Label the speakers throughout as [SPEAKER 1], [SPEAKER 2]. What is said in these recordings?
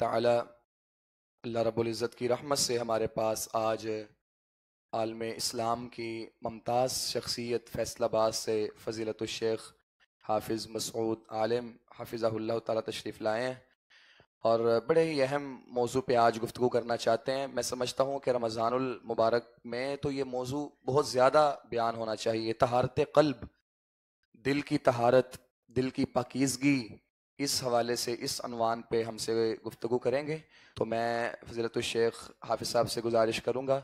[SPEAKER 1] تعالی اللہ رب العزت کی رحمت سے ہمارے پاس آج عالم اسلام کی ممتاز شخصیت فیصل آباد سے فضیلت الشیخ حافظ مسعود عالم حفظہ اللہ تعالی تشریف لائے ہیں اور بڑے ہی اہم موضوع پہ آج گفتگو کرنا چاہتے ہیں۔ میں سمجھتا ہوں کہ رمضان المبارک میں تو یہ موضوع بہت زیادہ بیان ہونا چاہیے، طہارت قلب، دل کی طہارت، دل کی پاکیزگی۔ اس حوالے سے اس عنوان پہ ہم سے گفتگو کریں گے، تو میں فضیلت الشیخ حافظ صاحب سے گزارش کروں گا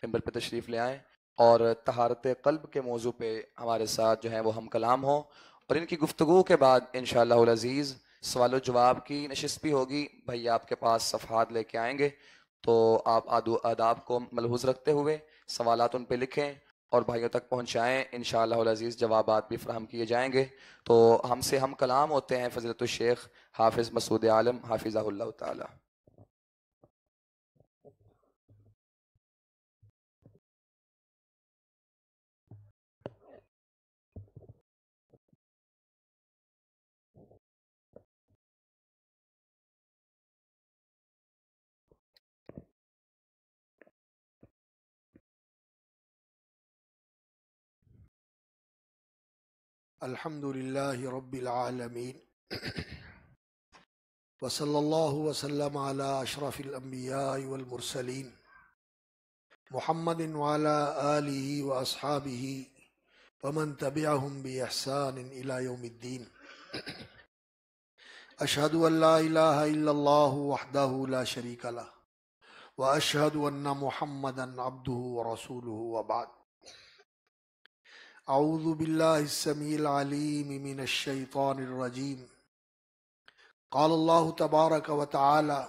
[SPEAKER 1] ممبر پہ تشریف لے آئیں اور طہارت قلب کے موضوع پہ ہمارے ساتھ جو ہیں وہ ہم کلام ہوں، اور ان کی گفتگو کے بعد انشاءاللہ العزیز سوال و جواب کی نشست بھی ہوگی۔ بھائی آپ کے پاس صفحات لے کے آئیں گے، تو آپ آداب کو ملحوظ رکھتے ہوئے سوالات ان پہ لکھیں اور بھائیوں تک پہنچائیں۔ انشاءاللہ العزیز جوابات بھی فراہم کیے جائیں گے۔ تو ہم سے ہم کلام ہوتے ہیں فضیلت الشیخ حافظ مسعود عالم حافظہ اللہ تعالی۔
[SPEAKER 2] الحمد للہ رب العالمین وصلی اللہ وسلم علی اشرف الانبیاء والمرسلین محمد وعلی آلہ واصحابہ ومن تبعہم بإحسان الی یوم الدین۔ اشہد ان لا الہ الا اللہ وحدہ لا شریک لہ واشہد ان محمدا عبدہ ورسولہ وبعد۔ اعوذ باللہ السمیع العلیم من الشیطان الرجیم۔ قال اللہ تبارک و تعالی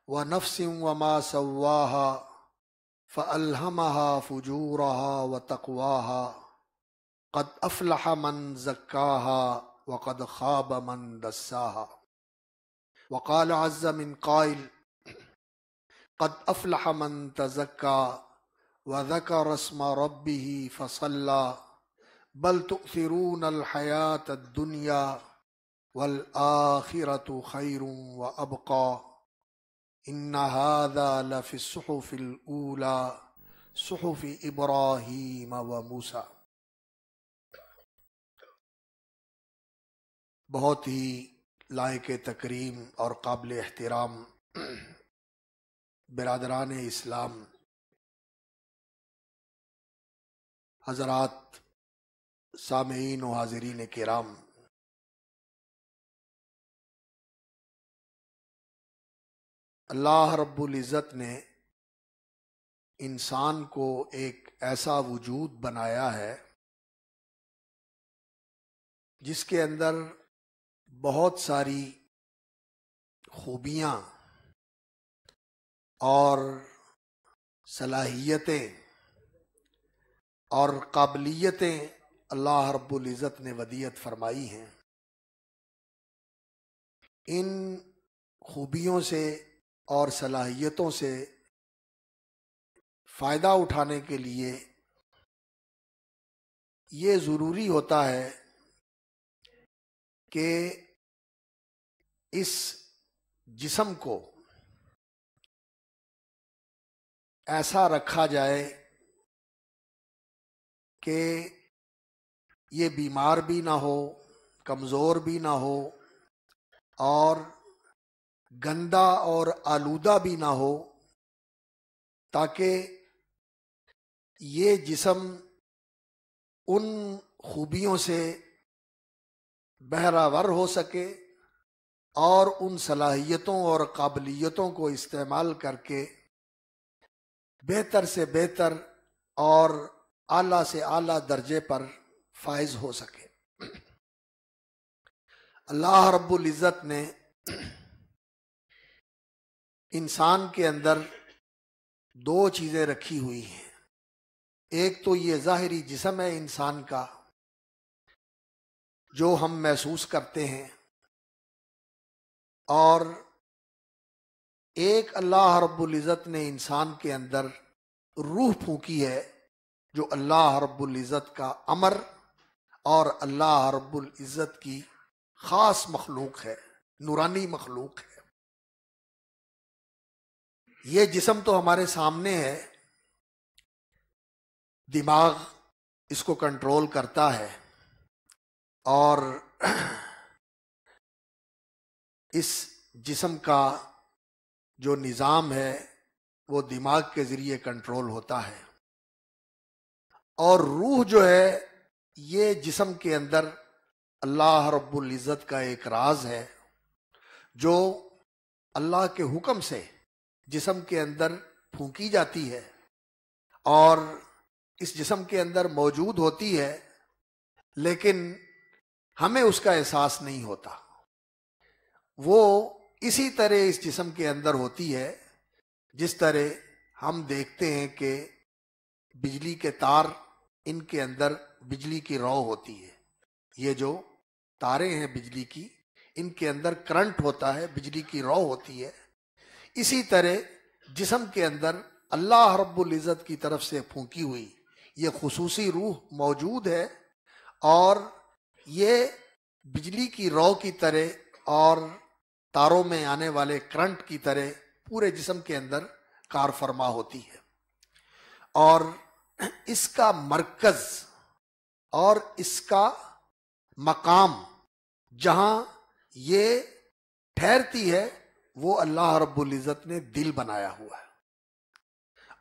[SPEAKER 2] ونفس وما سواها فألہمها فجورها وتقواها قد افلح من زکاها وقد خاب من دساها۔ وقال عز من قائل قد افلح من تزکا وذكر اسم ربه فصلى بل تؤثرون الحياة الدنيا والآخرة خير وأبقى إن هذا لفي الصحف الأولى صحف إبراهيم وموسى۔ بہت ہی لائق تکریم اور قابل احترام برادران اسلام، حضرات سامعین و حاضرین کرام، اللہ رب العزت نے انسان کو ایک ایسا وجود بنایا ہے جس کے اندر بہت ساری خوبیاں اور صلاحیتیں اور قابلیتیں اللہ رب العزت نے ودیعت فرمائی ہیں۔ ان خوبیوں سے اور صلاحیتوں سے فائدہ اٹھانے کے لیے یہ ضروری ہوتا ہے کہ اس جسم کو ایسا رکھا جائے کہ یہ بیمار بھی نہ ہو، کمزور بھی نہ ہو، اور گندا اور آلودہ بھی نہ ہو، تاکہ یہ جسم ان خوبیوں سے بہرہور ہو سکے اور ان صلاحیتوں اور قابلیتوں کو استعمال کر کے بہتر سے بہتر اور اعلیٰ سے اعلیٰ درجے پر فائز ہو سکے۔ اللہ رب العزت نے انسان کے اندر دو چیزیں رکھی ہوئی ہیں۔ ایک تو یہ ظاہری جسم ہے انسان کا جو ہم محسوس کرتے ہیں، اور ایک اللہ رب العزت نے انسان کے اندر روح پھونکی ہے جو اللہ رب العزت کا امر اور اللہ رب العزت کی خاص مخلوق ہے، نورانی مخلوق ہے۔ یہ جسم تو ہمارے سامنے ہے، دماغ اس کو کنٹرول کرتا ہے، اور اس جسم کا جو نظام ہے وہ دماغ کے ذریعے کنٹرول ہوتا ہے، اور روح جو ہے یہ جسم کے اندر اللہ رب العزت کا ایک راز ہے جو اللہ کے حکم سے جسم کے اندر پھونکی جاتی ہے اور اس جسم کے اندر موجود ہوتی ہے، لیکن ہمیں اس کا احساس نہیں ہوتا۔ وہ اسی طرح اس جسم کے اندر ہوتی ہے جس طرح ہم دیکھتے ہیں کہ بجلی کے تار، ان کے اندر بجلی کی رو ہوتی ہے، یہ جو تاریں ہیں بجلی کی، ان کے اندر کرنٹ ہوتا ہے، بجلی کی رو ہوتی ہے۔ اسی طرح جسم کے اندر اللہ رب العزت کی طرف سے پھونکی ہوئی یہ خصوصی روح موجود ہے، اور یہ بجلی کی رو کی طرح اور تاروں میں آنے والے کرنٹ کی طرح پورے جسم کے اندر کار فرما ہوتی ہے، اور اس کا مرکز اور اس کا مقام جہاں یہ ٹھہرتی ہے وہ اللہ رب العزت نے دل بنایا ہوا ہے،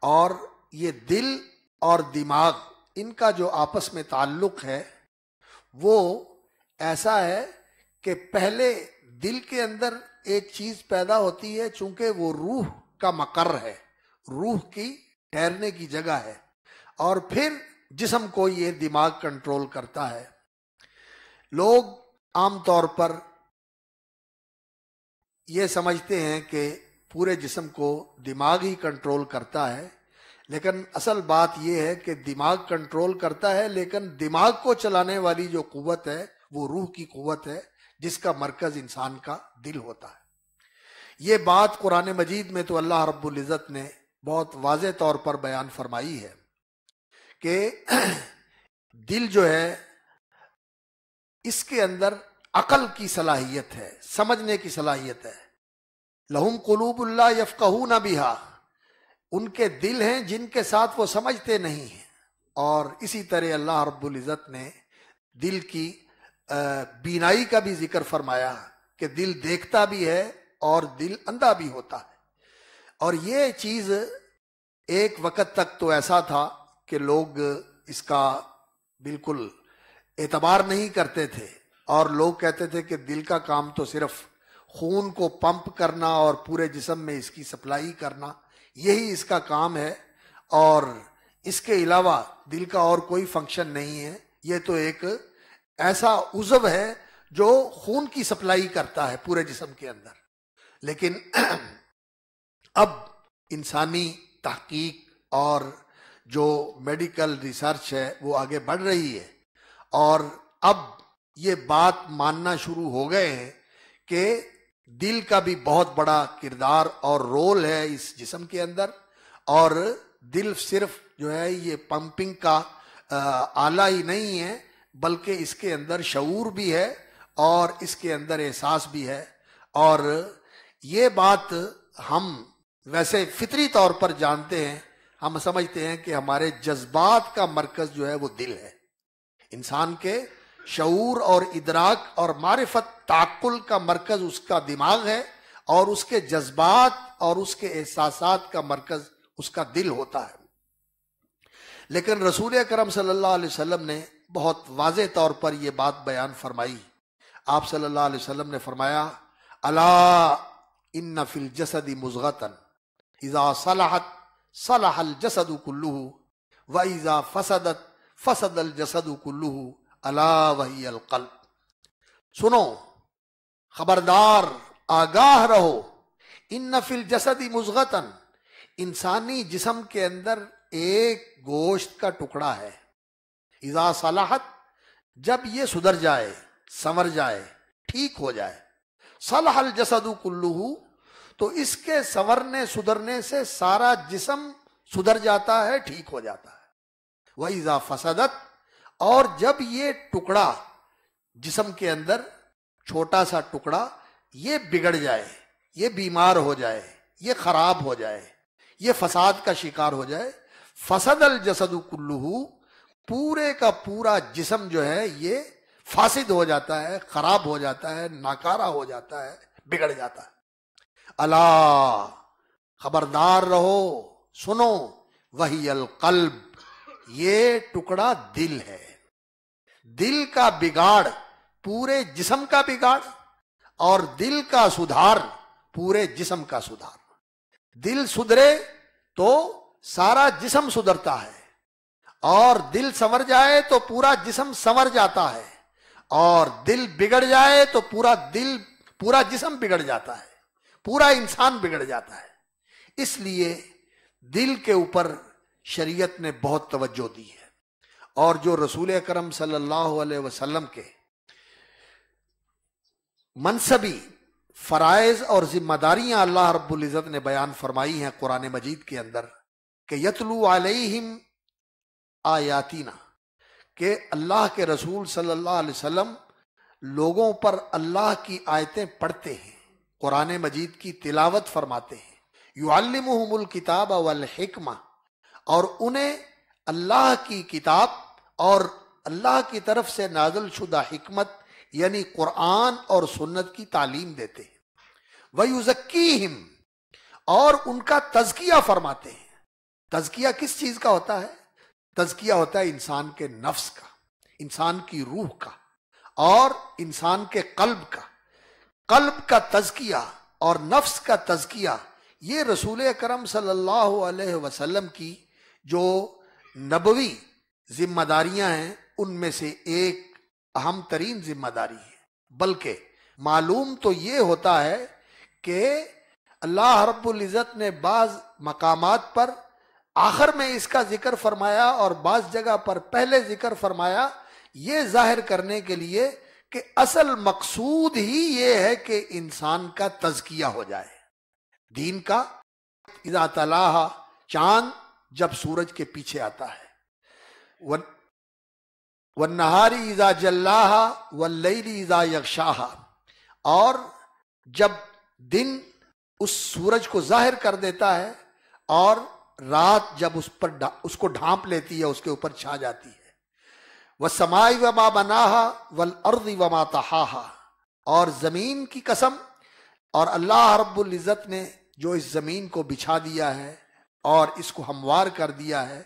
[SPEAKER 2] اور یہ دل اور دماغ ان کا جو آپس میں تعلق ہے وہ ایسا ہے کہ پہلے دل کے اندر ایک چیز پیدا ہوتی ہے، چونکہ وہ روح کا مقر ہے، روح کی ٹھہرنے کی جگہ ہے، اور پھر جسم کو یہ دماغ کنٹرول کرتا ہے۔ لوگ عام طور پر یہ سمجھتے ہیں کہ پورے جسم کو دماغ ہی کنٹرول کرتا ہے، لیکن اصل بات یہ ہے کہ دماغ کنٹرول کرتا ہے، لیکن دماغ کو چلانے والی جو قوت ہے وہ روح کی قوت ہے، جس کا مرکز انسان کا دل ہوتا ہے۔ یہ بات قرآن مجید میں تو اللہ رب العزت نے بہت واضح طور پر بیان فرمائی ہے کہ دل جو ہے اس کے اندر عقل کی صلاحیت ہے، سمجھنے کی صلاحیت ہے۔ لہم قلوب لا یفقہون بہا، ان کے دل ہیں جن کے ساتھ وہ سمجھتے نہیں ہیں، اور اسی طرح اللہ رب العزت نے دل کی بینائی کا بھی ذکر فرمایا کہ دل دیکھتا بھی ہے اور دل اندھا بھی ہوتا ہے۔ اور یہ چیز ایک وقت تک تو ایسا تھا کہ لوگ اس کا بالکل اعتبار نہیں کرتے تھے، اور لوگ کہتے تھے کہ دل کا کام تو صرف خون کو پمپ کرنا اور پورے جسم میں اس کی سپلائی کرنا، یہی اس کا کام ہے، اور اس کے علاوہ دل کا اور کوئی فنکشن نہیں ہے، یہ تو ایک ایسا عضو ہے جو خون کی سپلائی کرتا ہے پورے جسم کے اندر۔ لیکن اب انسانی تحقیق اور جو میڈیکل ریسرچ ہے وہ آگے بڑھ رہی ہے، اور اب یہ بات ماننا شروع ہو گئے ہیں کہ دل کا بھی بہت بڑا کردار اور رول ہے اس جسم کے اندر، اور دل صرف جو ہے یہ پمپنگ کا آلہ ہی نہیں ہے، بلکہ اس کے اندر شعور بھی ہے اور اس کے اندر احساس بھی ہے۔ اور یہ بات ہم ویسے فطری طور پر جانتے ہیں، ہم سمجھتے ہیں کہ ہمارے جذبات کا مرکز جو ہے وہ دل ہے، انسان کے شعور اور ادراک اور معرفت تعقل کا مرکز اس کا دماغ ہے، اور اس کے جذبات اور اس کے احساسات کا مرکز اس کا دل ہوتا ہے۔ لیکن رسول اکرم صلی اللہ علیہ وسلم نے بہت واضح طور پر یہ بات بیان فرمائی۔ آپ صلی اللہ علیہ وسلم نے فرمایا، الا ان فی الجسد مضغۃ اذا صلحت صلح الجسد کلہ واذا فسدت فسد الجسد کلہ الا وہی القلب۔ سنو، خبردار، آگاہ رہو، ان فی الجسد مضغۃ، انسانی جسم کے اندر ایک گوشت کا ٹکڑا ہے، اذا صلحت، جب یہ سدھر جائے، سنور جائے، ٹھیک ہو جائے، صلح الجسد کلہ، تو اس کے سنورنے سدھرنے سے سارا جسم سدھر جاتا ہے، ٹھیک ہو جاتا ہے۔ وَإِذَا فَسَدَتْ، اور جب یہ ٹکڑا جسم کے اندر، چھوٹا سا ٹکڑا، یہ بگڑ جائے، یہ بیمار ہو جائے، یہ خراب ہو جائے، یہ فساد کا شکار ہو جائے، فسد الجسد کلہ، پورے کا پورا جسم جو ہے یہ فاسد ہو جاتا ہے، خراب ہو جاتا ہے، ناکارہ ہو جاتا ہے، بگڑ جاتا ہے۔ الا، خبردار رہو، سنو، وہی القلب، یہ ٹکڑا دل ہے۔ دل کا بگاڑ پورے جسم کا بگاڑ، اور دل کا سدھار پورے جسم کا سدھار۔ دل سدھرے تو سارا جسم سدھرتا ہے، اور دل سنور جائے تو پورا جسم سنور جاتا ہے، اور دل بگڑ جائے تو پورا جسم بگڑ جاتا ہے، پورا انسان بگڑ جاتا ہے۔ اس لیے دل کے اوپر شریعت نے بہت توجہ دی ہے، اور جو رسول اکرم صلی اللہ علیہ وسلم کے منصبی فرائض اور ذمہ داریاں اللہ رب العزت نے بیان فرمائی ہیں قرآن مجید کے اندر، کہ یتلو علیہم آیاتینا، کہ اللہ کے رسول صلی اللہ علیہ وسلم لوگوں پر اللہ کی آیتیں پڑھتے ہیں، قرآن مجید کی تلاوت فرماتے ہیں، یعلمہم الکتاب والحکمہ، اور انہیں اللہ کی کتاب اور اللہ کی طرف سے نازل شدہ حکمت یعنی قرآن اور سنت کی تعلیم دیتے ہیں، وَيُزَكِّيهِمْ، اور ان کا تزکیہ فرماتے ہیں۔ تزکیہ کس چیز کا ہوتا ہے؟ تزکیہ ہوتا ہے انسان کے نفس کا، انسان کی روح کا، اور انسان کے قلب کا تزکیہ اور نفس کا تزکیہ، یہ رسول اکرم صلی اللہ علیہ وسلم کی جو نبوی ذمہ داریاں ہیں ان میں سے ایک اہم ترین ذمہ داری ہے۔ بلکہ معلوم تو یہ ہوتا ہے کہ اللہ رب العزت نے بعض مقامات پر آخر میں اس کا ذکر فرمایا اور بعض جگہ پر پہلے ذکر فرمایا، یہ ظاہر کرنے کے لیے کہ اصل مقصود ہی یہ ہے کہ انسان کا تزکیہ ہو جائے دین کا۔ اذا تلاہا، چاند جب سورج کے پیچھے آتا ہے، والنہار اذا جلاہا واللیل اذا یغشاہا، اور جب دن اس سورج کو ظاہر کر دیتا ہے اور رات جب اس کو ڈھانپ لیتی ہے، اس کے اوپر چھا جاتی ہے۔ والسماء وما بناہا والارض وما طحاہا، اور زمین کی قسم، اور اللہ رب العزت نے جو اس زمین کو بچھا دیا ہے اور اس کو ہموار کر دیا ہے،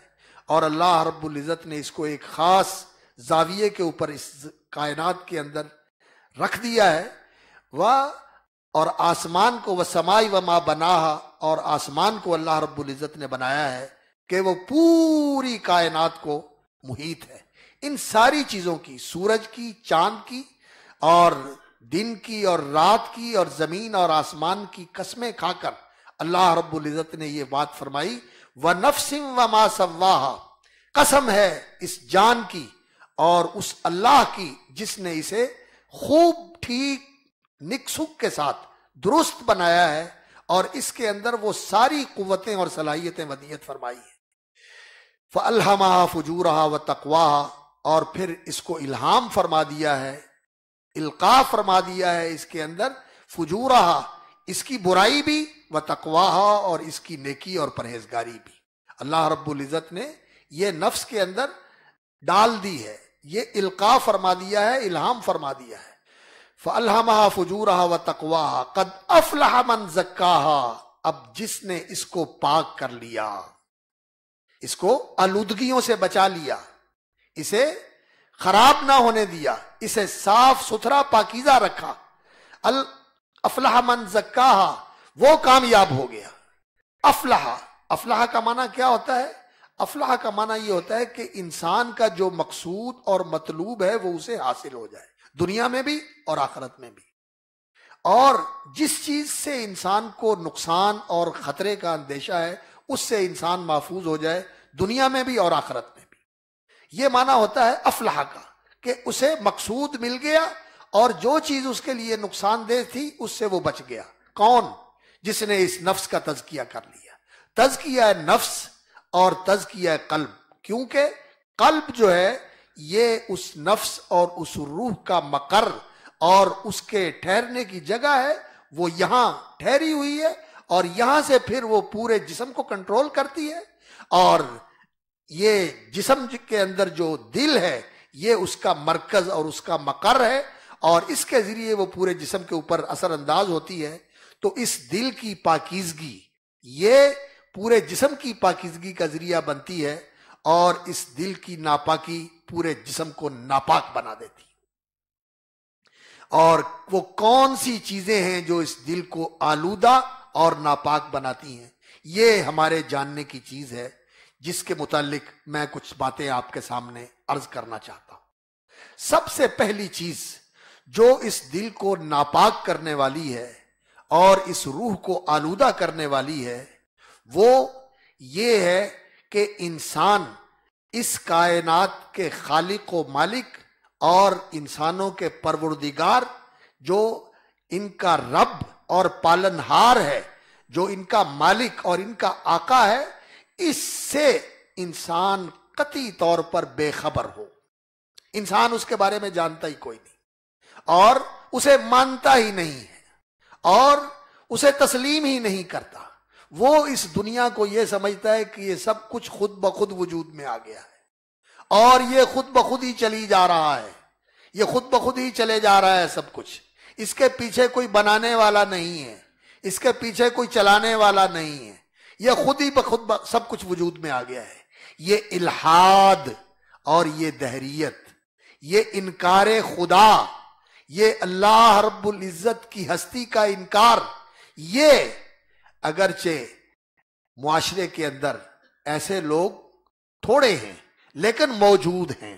[SPEAKER 2] اور اللہ رب العزت نے اس کو ایک خاص زاویے کے اوپر اس کائنات کے اندر رکھ دیا ہے، اور آسمان کو والسماء وما بناہا، اور آسمان کو اللہ رب العزت نے بنایا ہے کہ وہ پوری کائنات کو محیط ہے۔ ان ساری چیزوں کی، سورج کی، چاند کی، اور دن کی اور رات کی اور زمین اور آسمان کی قسمیں کھا کر اللہ رب العزت نے یہ بات فرمائی، وَنَفْسٍ وَمَا سَوَّاهَا، قسم ہے اس جان کی اور اس اللہ کی جس نے اسے خوب ٹھیک نک سک کے ساتھ درست بنایا ہے، اور اس کے اندر وہ ساری قوتیں اور صلاحیتیں ودیت فرمائی ہیں۔ فَأَلْهَمَهَا فُجُورَهَا وَتَقْوَاهَا، اور پھر اس کو الہام فرما دیا ہے، القاء فرما دیا ہے اس کے اندر، فجورہا، اس کی برائی بھی، وتقواہا، اور اس کی نیکی اور پرہیزگاری بھی۔ اللہ رب العزت نے یہ نفس کے اندر ڈال دی ہے، یہ القاء فرما دیا ہے، الہام فرما دیا ہے۔ فَأَلْهَمَهَا فُجُورَهَا وَتَقْوَاهَا قَدْ أَفْلَحَ مَنْ زَكَّاهَا، اب جس نے اس کو پاک کر لیا، اس کو آلودگیوں سے بچا لیا، اسے خراب نہ ہونے دیا، اسے صاف ستھرا پاکیزہ رکھا، افلح من زکاہا، وہ کامیاب ہو گیا۔ افلح کا معنی کیا ہوتا ہے؟ افلح کا معنی یہ ہوتا ہے کہ انسان کا جو مقصود اور مطلوب ہے وہ اسے حاصل ہو جائے، دنیا میں بھی اور آخرت میں بھی، اور جس چیز سے انسان کو نقصان اور خطرے کا اندیشہ ہے اس سے انسان محفوظ ہو جائے، دنیا میں بھی اور آخرت میں بھی۔ یہ معنی ہوتا ہے افلح کا، کہ اسے مقصود مل گیا اور جو چیز اس کے لیے نقصان دہ تھی اس سے وہ بچ گیا۔ کون؟ جس نے اس نفس کا تزکیہ کر لیا۔ تزکیہ نفس اور تزکیہ قلب، کیونکہ قلب جو ہے یہ اس نفس اور اس روح کا مقر اور اس کے ٹھہرنے کی جگہ ہے، وہ یہاں ٹھہری ہوئی ہے، اور یہاں سے پھر وہ پورے جسم کو کنٹرول کرتی ہے، اور یہ جسم کے اندر جو دل ہے یہ اس کا مرکز اور اس کا مقر ہے، اور اس کے ذریعے وہ پورے جسم کے اوپر اثر انداز ہوتی ہے۔ تو اس دل کی پاکیزگی یہ پورے جسم کی پاکیزگی کا ذریعہ بنتی ہے، اور اس دل کی ناپاکی پورے جسم کو ناپاک بنا دیتی ہے۔ اور وہ کون سی چیزیں ہیں جو اس دل کو آلودہ اور ناپاک بناتی ہیں، یہ ہمارے جاننے کی چیز ہے، جس کے متعلق میں کچھ باتیں آپ کے سامنے عرض کرنا چاہتا ہوں۔ سب سے پہلی چیز جو اس دل کو ناپاک کرنے والی ہے اور اس روح کو آلودہ کرنے والی ہے، وہ یہ ہے کہ انسان اس کائنات کے خالق و مالک اور انسانوں کے پروردگار، جو ان کا رب اور پالنہار ہے، جو ان کا مالک اور ان کا آقا ہے، اس سے انسان قطعی طور پر بے خبر ہو۔ انسان اس کے بارے میں جانتا ہی کوئی نہیں، اور اسے مانتا ہی نہیں ہے، اور اسے تسلیم ہی نہیں کرتا۔ وہ اس دنیا کو یہ سمجھتا ہے کہ یہ سب کچھ خود بخود وجود میں آ گیا ہے، اور یہ خود بخود ہی چلی جا رہا ہے، یہ خود بخود ہی چلے جا رہا ہے سب کچھ، اس کے پیچھے کوئی بنانے والا نہیں ہے، اس کے پیچھے کوئی چلانے والا نہیں ہے، یہ خود ہی بخود سب کچھ وجود میں آ گیا ہے۔ یہ الحاد اور یہ دہریت، یہ انکار خدا، یہ اللہ رب العزت کی ہستی کا انکار، یہ اگرچہ معاشرے کے اندر ایسے لوگ تھوڑے ہیں لیکن موجود ہیں۔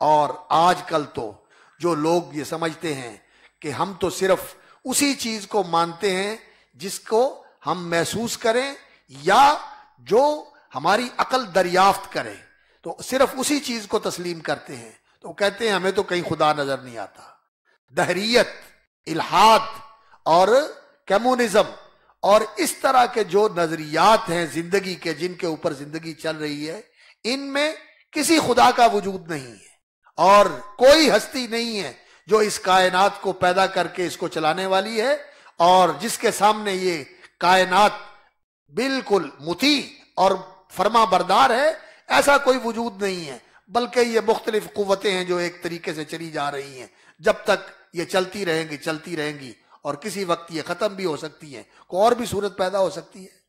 [SPEAKER 2] اور آج کل تو جو لوگ یہ سمجھتے ہیں کہ ہم تو صرف اسی چیز کو مانتے ہیں جس کو ہم محسوس کریں یا جو ہماری عقل دریافت کرے، تو صرف اسی چیز کو تسلیم کرتے ہیں، تو کہتے ہیں ہمیں تو کہیں خدا نظر نہیں آتا۔ دہریت، الحاد اور کمیونزم اور اس طرح کے جو نظریات ہیں زندگی کے، جن کے اوپر زندگی چل رہی ہے، ان میں کسی خدا کا وجود نہیں ہے، اور کوئی ہستی نہیں ہے جو اس کائنات کو پیدا کر کے اس کو چلانے والی ہے، اور جس کے سامنے یہ کائنات بالکل مطیع اور فرما بردار ہے، ایسا کوئی وجود نہیں ہے۔ بلکہ یہ مختلف قوتیں ہیں جو ایک طریقے سے چلی جا رہی ہیں، جب تک یہ چلتی رہیں گی، اور کسی وقت یہ ختم بھی ہو سکتی ہیں، کوئی اور بھی صورت پیدا ہو سکتی ہے۔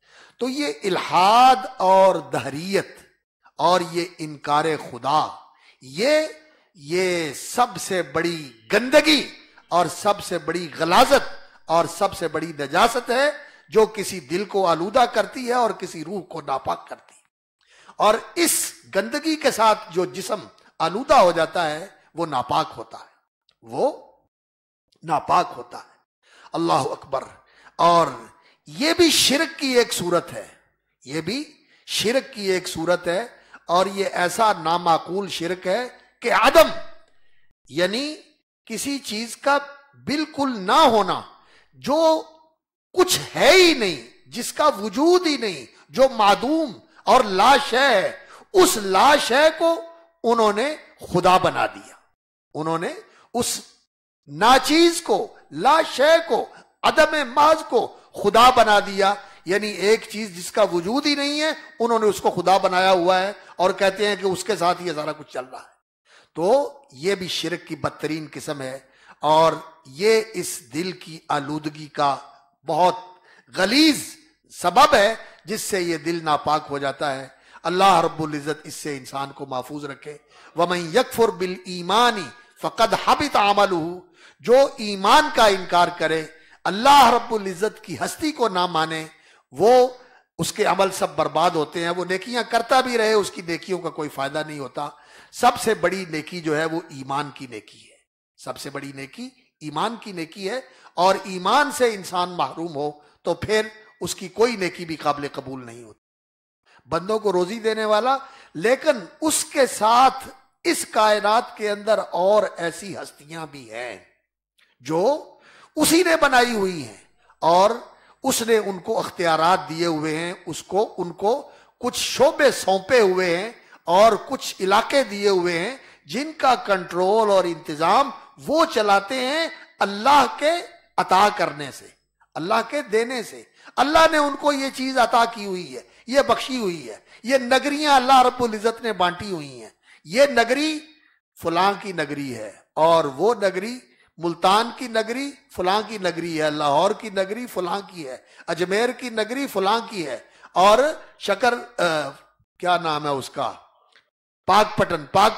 [SPEAKER 2] تو یہ الحاد اور دہریت اور یہ انکار خدا، یہ سب سے بڑی گندگی اور سب سے بڑی غلاظت اور سب سے بڑی نجاست ہے، جو کسی دل کو آلودہ کرتی ہے اور کسی روح کو ناپاک کرتی ہے۔ اور اس گندگی کے ساتھ جو جسم آلودہ ہو جاتا ہے وہ ناپاک ہوتا ہے، وہ ناپاک ہوتا ہے۔ اللہ اکبر۔ اور یہ بھی شرک کی ایک صورت ہے، یہ بھی شرک کی ایک صورت ہے، اور یہ ایسا نامعقول شرک ہے کہ عدم، یعنی کسی چیز کا بالکل نہ ہونا، جو کچھ ہے ہی نہیں، جس کا وجود ہی نہیں، جو معدوم اور لا شے ہے، اس لا شے کو انہوں نے خدا بنا دیا۔ انہوں نے اس ناچیز کو، لا شے کو، عدم محض کو خدا بنا دیا، یعنی ایک چیز جس کا وجود ہی نہیں ہے انہوں نے اس کو خدا بنایا ہوا ہے، اور کہتے ہیں کہ اس کے ساتھ یہ سارا کچھ چل رہا ہے۔ تو یہ بھی شرک کی بدترین قسم ہے، اور یہ اس دل کی آلودگی کا بہت غلیظ سبب ہے جس سے یہ دل ناپاک ہو جاتا ہے۔ اللہ رب العزت اس سے انسان کو محفوظ رکھے۔ وَمَن يَكْفُرْ بِالْإِيمَانِ فَقَدْ حَبِطَ عَمَلُهُ، جو ایمان کا انکار کرے، اللہ رب العزت کی ہستی کو نہ مانے، وہ اس کے عمل سب برباد ہوتے ہیں۔ وہ نیکیاں کرتا بھی رہے، اس کی نیکیوں کا کوئی فائدہ نہیں ہوتا۔ سب سے بڑی نیکی جو ہے وہ ایمان کی نیکی ہے، سب سے بڑی نیکی ایمان کی نیکی ہے، اور ایمان سے انسان محروم ہو تو پھر اس کی کوئی نیکی بھی قابل قبول نہیں ہوتی۔ بندوں کو روزی دینے والا، لیکن اس کے ساتھ اس کائنات کے اندر اور ایسی ہستیاں بھی ہیں جو اسی نے بنائی ہوئی ہیں، اور اس نے ان کو اختیارات دیے ہوئے ہیں، ان کو کچھ شعبے سونپے ہوئے ہیں اور کچھ علاقے دیے ہوئے ہیں، جن کا کنٹرول اور انتظام وہ چلاتے ہیں اللہ کے عطا کرنے سے، اللہ کے دینے سے۔ اللہ نے ان کو یہ چیز عطا کی ہوئی ہے، یہ بخشی ہوئی ہے، یہ نگریاں اللہ رب العزت نے بانٹی ہوئی ہیں. یہ نگری فلاں کی نگری ہے، اور وہ نگری ملتان کی نگری فلاں کی نگری ہے، لاہور کی نگری فلاں کی ہے، اجمیر کی نگری فلاں کی ہے، اور کیا نام ہے اس کا، پاک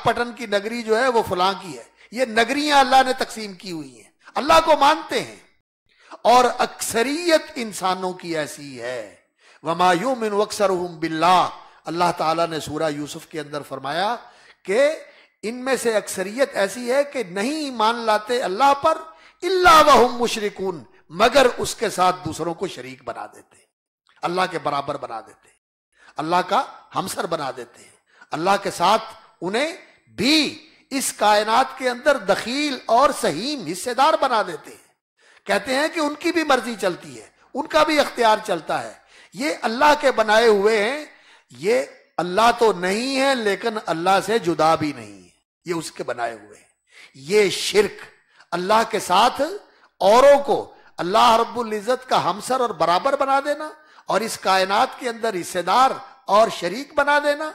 [SPEAKER 2] پٹن کی نگری جو ہے وہ فلاں کی ہے. یہ نگریاں اللہ نے تقسیم کی ہوئی ہیں، اللہ کو مانتے ہیں. اور اکثریت انسانوں کی ایسی ہے. وما یؤمن اکثرهم باللہ، اللہ تعالیٰ نے سورہ یوسف کے اندر فرمایا کہ ان میں سے اکثریت ایسی ہے کہ نہیں ایمان لاتے اللہ پر، الا وہم مشرکون، مگر اس کے ساتھ دوسروں کو شریک بنا دیتے، اللہ کے برابر بنا دیتے، اللہ کا ہمسر بنا دیتے ہیں، اللہ کے ساتھ انہیں بھی اس کائنات کے اندر دخیل اور سہیم حصے دار بنا دیتے ہیں. کہتے ہیں کہ ان کی بھی مرضی چلتی ہے، ان کا بھی اختیار چلتا ہے، یہ اللہ کے بنائے ہوئے ہیں. یہ اللہ تو نہیں ہے لیکن اللہ سے جدا بھی نہیں ہے، یہ اس کے بنائے ہوئے ہیں. یہ شرک، اللہ کے ساتھ اوروں کو اللہ رب العزت کا ہمسر اور برابر بنا دینا، اور اس کائنات کے اندر حصے دار اور شریک بنا دینا،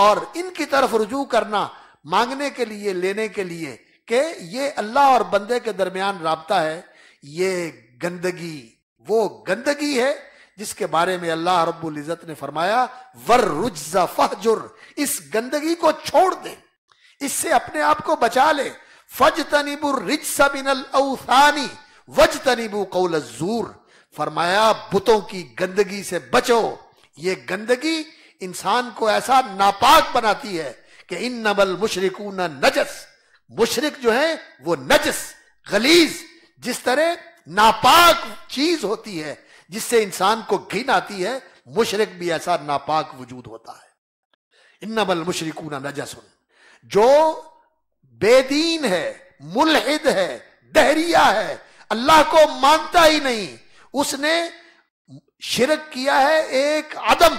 [SPEAKER 2] اور ان کی طرف رجوع کرنا مانگنے کے لیے، لینے کے لیے کہ یہ اللہ اور بندے کے درمیان رابطہ ہے. یہ گندگی وہ گندگی ہے جس کے بارے میں اللہ رب العزت نے فرمایا وَالرُّجْزَ فَهْجُرْ، اس گندگی کو چھوڑ دیں، اس سے اپنے آپ کو بچا لے. فَاجْتَنِبُوا الرِّجْسَ مِنَ الْأَوْثَانِ وَاجْتَنِبُوا قَوْلَ الزُّورِ، فرمایا بتوں کی گندگی سے بچو. یہ گندگی انسان کو ایسا ناپاک بناتی ہے کہ اِنَّمَا الْمُشْرِكُونَ نَجَسٌ، مشرک جو ہیں وہ نجس غلیظ، جس طرح ناپاک چیز ہوتی ہے جس سے انسان کو گھن آتی ہے، مشرک بھی ایسا ناپاک وجود ہوتا ہے. اِنَّمَا الْمُشْرِكُونَ نَجَسٌ، جو بے دین ہے، ملحد ہے، دہریہ ہے، اللہ کو مانتا ہی نہیں، اس نے شرک کیا ہے ایک عدم،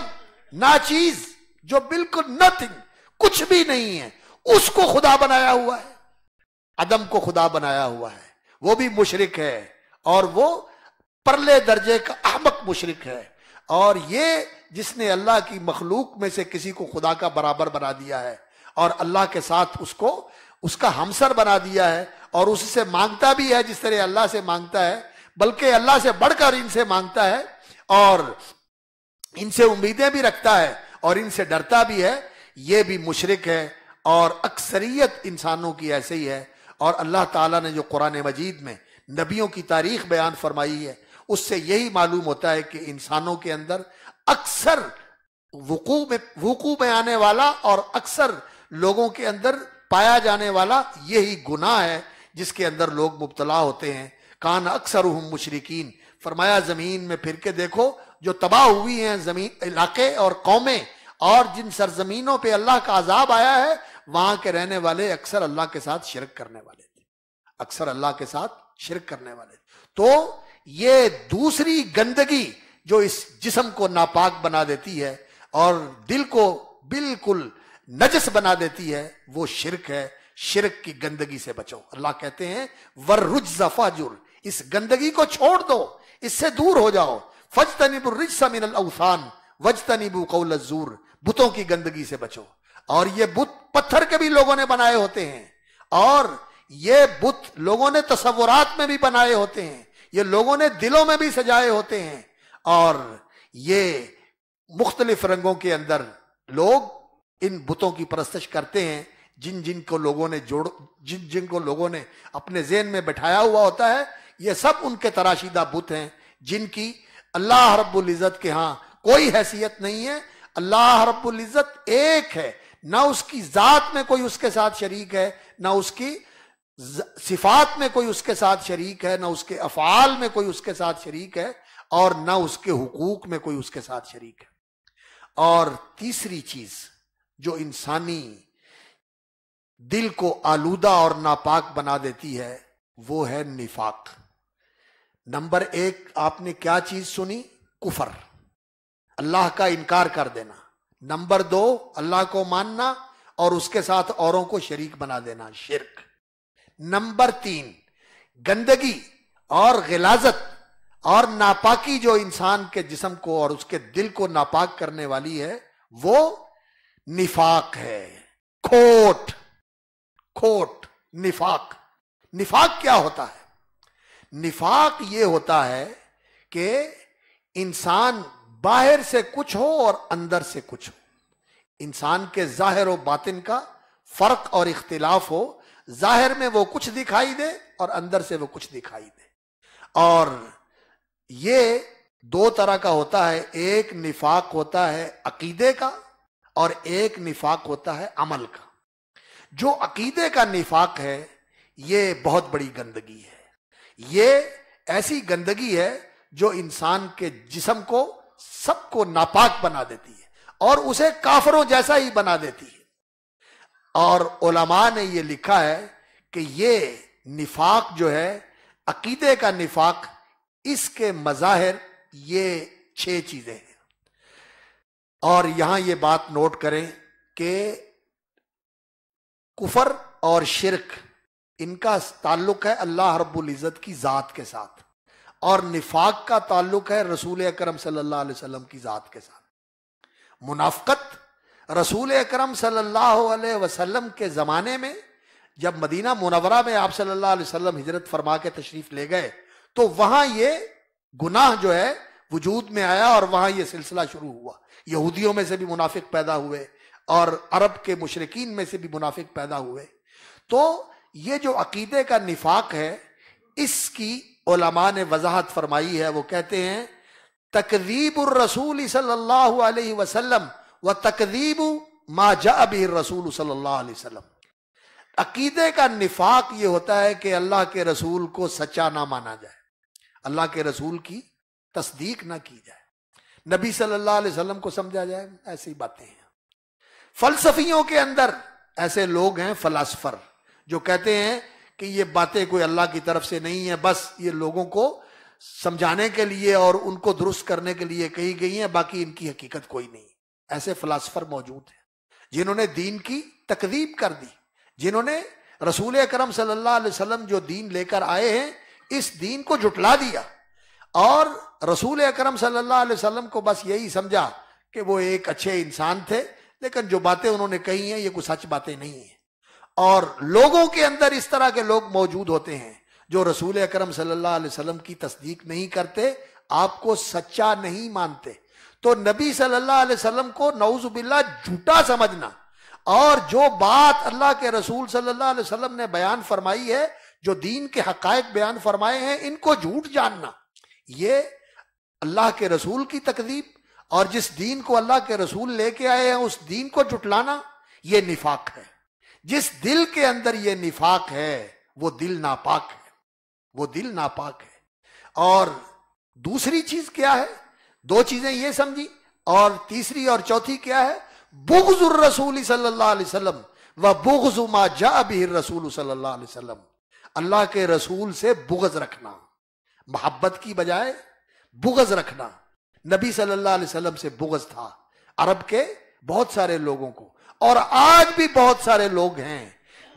[SPEAKER 2] ناچیز، جو بالکل نتھنگ، کچھ بھی نہیں ہے، اس کو خدا بنایا ہوا ہے، عدم کو خدا بنایا ہوا ہے. وہ بھی مشرک ہے، اور وہ پرلے درجے کا احمق مشرک ہے. اور یہ جس نے اللہ کی مخلوق میں سے کسی کو خدا کا برابر بنا دیا ہے، اور اللہ کے ساتھ اس کو اس کا ہمسر بنا دیا ہے، اور اس سے مانگتا بھی ہے جس طرح اللہ سے مانگتا ہے، بلکہ اللہ سے بڑھ کر ان سے مانگتا ہے، اور ان سے امیدیں بھی رکھتا ہے، اور ان سے ڈرتا بھی ہے، یہ بھی مشرک ہے. اور اکثریت انسانوں کی ایسے ہی ہے. اور اللہ تعالیٰ نے جو قرآن مجید میں نبیوں کی تاریخ بیان فرمائی ہے، اس سے یہی معلوم ہوتا ہے کہ انسانوں کے اندر اکثر وقوع میں آنے والا اور اکثر لوگوں کے اندر پایا جانے والا یہی گناہ ہے جس کے اندر لوگ مبتلا ہوتے ہیں. کان اکثرہم مشرکین، فرمایا زمین میں پھر کے دیکھو، جو تباہ ہوئی ہیں زمین علاقے اور قومیں، اور جن سرزمینوں پہ اللہ کا عذاب آیا ہے، وہاں کے رہنے والے اکثر اللہ کے ساتھ شرک کرنے والے تھے، اکثر اللہ کے ساتھ شرک کرنے والے تھے. تو یہ دوسری گندگی جو اس جسم کو ناپاک بنا دیتی ہے اور دل کو بالکل نجس بنا دیتی ہے، وہ شرک ہے. شرک کی گندگی سے بچو. اللہ کہتے ہیں وَالرُّجْزَ فَاجُرْ، اس گندگی کو چھوڑ دو، اس سے دور ہو جاؤ. فَاجْتَنِبُوا الرِّجْسَ مِنَ الْأَوْثَانِ وَاجْتَنِبُوا قَوْلَ الزُّورِ، بتوں کی گندگی سے بچو. اور یہ بت پتھر کے بھی لوگوں نے بنائے ہوتے ہیں، اور یہ بت لوگوں نے تصورات میں بھی بنائے ہوتے ہیں، یہ لوگوں نے دلوں میں بھی سجائے ہوتے ہیں. اور یہ مختلف رنگوں کے اندر لوگ ان بتوں کی پرستش کرتے ہیں، جن کو لوگوں نے اپنے ذہن میں بٹھایا ہوا ہوتا ہے. یہ سب ان کے تراشیدہ بت ہیں جن کی اللہ رب العزت کے ہاں کوئی حیثیت نہیں ہے. اللہ رب العزت ایک ہے، نہ اس کی ذات میں کوئی اس کے ساتھ شریک ہے، نہ اس کی صفات میں کوئی اس کے ساتھ شریک ہے، نہ اس کے افعال میں کوئی اس کے ساتھ شریک ہے، اور نہ اس کے حقوق میں کوئی اس کے ساتھ شریک ہے. اور تیسری چیز جو انسانی دل کو آلودہ اور ناپاک بنا دیتی ہے وہ ہے نفاق. نمبر 1 آپ نے کیا چیز سنی؟ کفر، اللہ کا انکار کر دینا. نمبر 2 اللہ کو ماننا اور اس کے ساتھ اوروں کو شریک بنا دینا، شرک. نمبر 3 گندگی اور غلاظت اور ناپاکی جو انسان کے جسم کو اور اس کے دل کو ناپاک کرنے والی ہے وہ نفاق ہے. کھوٹ نفاق. نفاق کیا ہوتا ہے؟ نفاق یہ ہوتا ہے کہ انسان باہر سے کچھ ہو اور اندر سے کچھ ہو. انسان کے ظاہر و باطن کا فرق اور اختلاف ہو. ظاہر میں وہ کچھ دکھائی دے اور اندر سے وہ کچھ دکھائی دے. اور یہ دو طرح کا ہوتا ہے. ایک نفاق ہوتا ہے عقیدے کا اور ایک نفاق ہوتا ہے عمل کا. جو عقیدے کا نفاق ہے یہ بہت بڑی گندگی ہے. یہ ایسی گندگی ہے جو انسان کے جسم کو سب کو ناپاک بنا دیتی ہے اور اسے کافروں جیسا ہی بنا دیتی ہے. اور علماء نے یہ لکھا ہے کہ یہ نفاق جو ہے عقیدے کا نفاق، اس کے مظاہر یہ 6 چیزیں ہیں. اور یہاں یہ بات نوٹ کریں کہ کفر اور شرک ان کا تعلق ہے اللہ رب العزت کی ذات کے ساتھ، اور نفاق کا تعلق ہے رسول اکرم صلی اللہ علیہ وسلم کی ذات کے ساتھ. منافقت رسول اکرم صلی اللہ علیہ وسلم کے زمانے میں جب مدینہ منورہ میں آپ صلی اللہ علیہ وسلم ہجرت فرما کے تشریف لے گئے تو وہاں یہ گناہ جو ہے وجود میں آیا اور وہاں یہ سلسلہ شروع ہوا. یہودیوں میں سے بھی منافق پیدا ہوئے اور عرب کے مشرکین میں سے بھی منافق پیدا ہوئے. تو یہ جو عقیدے کا نفاق ہے اس کی علماء نے وضاحت فرمائی ہے. وہ کہتے ہیں تکذیب الرسول صلی اللہ علیہ وسلم و تکذیب ما جاء به الرسول صلی اللہ علیہ وسلم. عقیدے کا نفاق یہ ہوتا ہے کہ اللہ کے رسول کو سچا نہ مانا جائے، اللہ کے رسول کی تصدیق نہ کی جائے، نبی صلی اللہ علیہ وسلم کو سمجھا جائے. ایسی باتیں ہیں. فلسفیوں کے اندر ایسے لوگ ہیں فلاسفر جو کہتے ہیں کہ یہ باتیں کوئی اللہ کی طرف سے نہیں ہیں، بس یہ لوگوں کو سمجھانے کے لیے اور ان کو درست کرنے کے لیے کہی گئی ہیں، باقی ان کی حقیقت کوئی نہیں. ایسے فلاسفر موجود ہیں جنہوں نے دین کی تکذیب کر دی، جنہوں نے رسول اکرم صلی اللہ علیہ وسلم جو دین لے کر آئے ہیں اس دین کو جھٹلا دیا اور رسول اکرم صلی اللہ علیہ وسلم کو بس یہی سمجھا کہ وہ ایک اچھے انسان تھے، لیکن جو باتیں انہوں نے کہی ہیں یہ کوئی سچ باتیں نہیں ہیں. اور لوگوں کے اندر اس طرح کے لوگ موجود ہوتے ہیں جو رسول اکرم صلی اللہ علیہ وسلم کی تصدیق نہیں کرتے، آپ کو سچا نہیں مانتے. تو نبی صلی اللہ علیہ وسلم کو نعوذ باللہ جھوٹا سمجھنا اور جو بات اللہ کے رسول صلی اللہ علیہ وسلم نے بیان فرمائی ہے، جو دین کے حقائق بیان فرمائے ہیں، ان کو جھوٹ جاننا، یہ اللہ کے رسول کی تکذیب اور جس دین کو اللہ کے رسول لے کے آئے ہیں اس دین کو جھٹلانا، یہ نفاق ہے. جس دل کے اندر یہ نفاق ہے وہ دل ناپاک ہے، وہ دل ناپاک ہے. اور دوسری چیز کیا ہے؟ 2 چیزیں یہ سمجھی، اور تیسری اور چوتھی کیا ہے؟ بغض الرسول صلی اللہ علیہ وسلم و بغض ما جاء به الرسول صلی اللہ علیہ وسلم. اللہ کے رسول سے بغض رکھنا، محبت کی بجائے بغض رکھنا. نبی صلی اللہ علیہ وسلم سے بغض تھا عرب کے بہت سارے لوگوں کو، اور آج بھی بہت سارے لوگ ہیں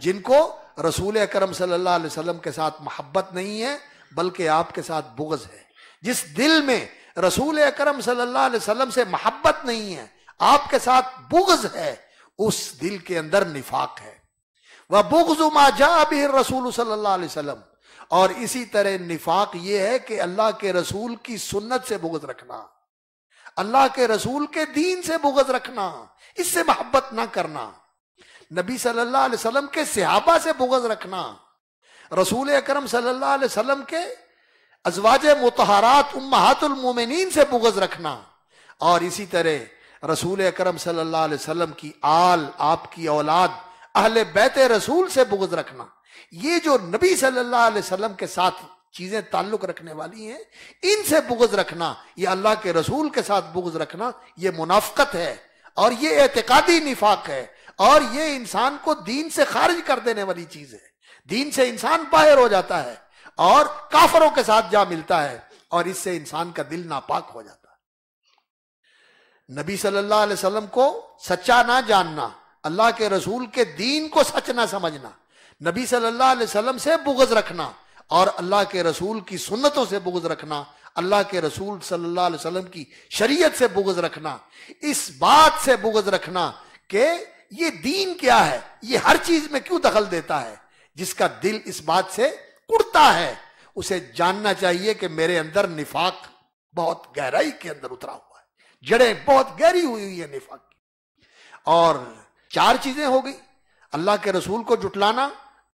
[SPEAKER 2] جن کو رسول اکرم صلی اللہ علیہ وسلم کے ساتھ محبت نہیں ہے بلکہ آپ کے ساتھ بغض ہے. جس دل میں رسول اکرم صلی اللہ علیہ وسلم سے محبت نہیں ہے، آپ کے ساتھ بغض ہے، اس دل کے اندر نفاق ہے. وَبُغْضُ مَا جَاءَ بِهِ الرَّسُولُ صلی اللہ علیہ وسلم. اور اسی طرح نفاق یہ ہے کہ اللہ کے رسول کی سنت سے بغض رکھنا، اللہ کے رسول کے دین سے بغض رکھنا، اس سے محبت نہ کرنا، نبی صلی اللہ علیہ وسلم کے صحابہ سے بغض رکھنا، رسول اکرم صلی اللہ علیہ وسلم کے ازواج مطہرات امہات المومنین سے بغض رکھنا، اور اسی طرح رسول اکرم صلی اللہ علیہ وسلم کی آل، آپ کی اولاد، اہل بیت رسول سے بغض رکھنا. یہ جو نبی صلی اللہ علیہ وسلم کے ساتھ چیزیں تعلق رکھنے والی ہیں ان سے بغض رکھنا، یہ اللہ کے رسول کے ساتھ بغض رکھنا، یہ منافقت ہے اور یہ اعتقادی نفاق ہے، اور یہ انسان کو دین سے خارج کر دینے والی چیز ہے. دین سے انسان باہر ہو جاتا ہے اور کافروں کے ساتھ جا ملتا ہے اور اس سے انسان کا دل ناپاک ہو جاتا ہے. نبی صلی اللہ علیہ وسلم کو سچا نہ جاننا، اللہ کے رسول کے دین کو سچ نہ سمجھنا، نبی صلی اللہ علیہ وسلم سے بغض رکھنا اور اللہ کے رسول کی سنتوں سے بغض رکھنا اللہ کے رسول صلی اللہ علیہ وسلم کی شریعت سے بغض رکھنا، اس بات سے بغض رکھنا کہ یہ دین کیا ہے، یہ ہر چیز میں کیوں دخل دیتا ہے. جس کا دل اس بات سے اڑتا ہے اسے جاننا چاہیے کہ میرے اندر نفاق بہت گہرائی کے اندر اترا ہوا ہے، جڑیں بہت گہری ہوئی ہے نفاق کی. اور 4 چیزیں ہو گئی: اللہ کے رسول کو جھٹلانا،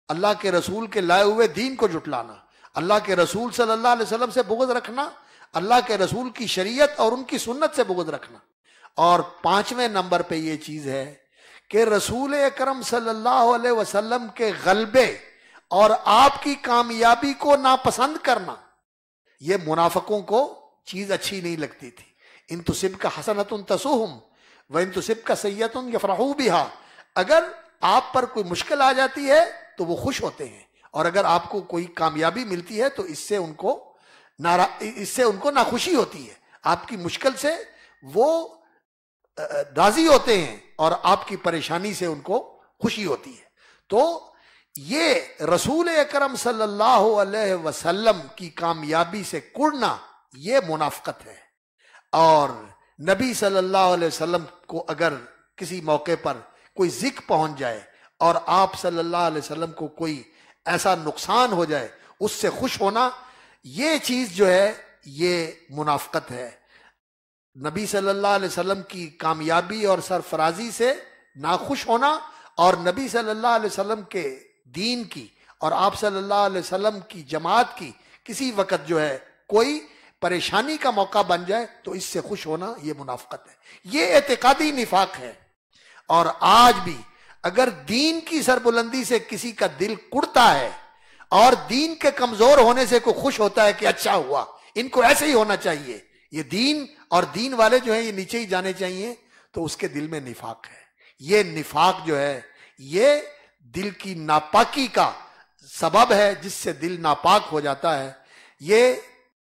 [SPEAKER 2] اللہ کے رسول کے لائے ہوئے دین کو جھٹلانا، اللہ کے رسول صلی اللہ علیہ وسلم سے بغض رکھنا، اللہ کے رسول کی شریعت اور ان کی سنت سے بغض رکھنا. اور 5ویں نمبر پہ یہ چیز ہے کہ رسول اکرم صلی اللہ علیہ وسلم کے غلبے اور آپ کی کامیابی کو ناپسند کرنا. یہ منافقوں کو چیز اچھی نہیں لگتی تھی. ان تصبک حسنۃ تسؤہم وان تصبک سیئۃ یفرحوا بہا. اگر آپ پر کوئی مشکل آ جاتی ہے تو وہ خوش ہوتے ہیں، اور اگر آپ کو کوئی کامیابی ملتی ہے تو اس سے ان کو ناخوشی ہوتی ہے. آپ کی مشکل سے وہ راضی ہوتے ہیں اور آپ کی پریشانی سے ان کو خوشی ہوتی ہے. تو یہ رسول اکرم صلی اللہ علیہ وسلم کی کامیابی سے کڑنا یہ منافقت ہے. اور نبی صلی اللہ علیہ وسلم کو اگر کسی موقع پر کوئی ذکر پہنچ جائے اور آپ صلی اللہ علیہ وسلم کو کوئی ایسا نقصان ہو جائے، اس سے خوش ہونا، یہ چیز جو ہے یہ منافقت ہے. نبی صلی اللہ علیہ وسلم کی کامیابی اور سرفرازی سے ناخوش ہونا، اور نبی صلی اللہ علیہ وسلم کے دین کی اور آپ صلی اللہ علیہ وسلم کی جماعت کی کسی وقت جو ہے کوئی پریشانی کا موقع بن جائے تو اس سے خوش ہونا یہ منافقت ہے. یہ اعتقادی نفاق ہے. اور آج بھی اگر دین کی سربلندی سے کسی کا دل کڑتا ہے اور دین کے کمزور ہونے سے کوئی خوش ہوتا ہے کہ اچھا ہوا، ان کو ایسے ہی ہونا چاہیے، یہ دین اور دین والے جو ہیں یہ نیچے ہی جانے چاہیے، تو اس کے دل میں نفاق ہے. یہ نفاق جو ہے یہ دل کی ناپاکی کا سبب ہے، جس سے دل ناپاک ہو جاتا ہے. یہ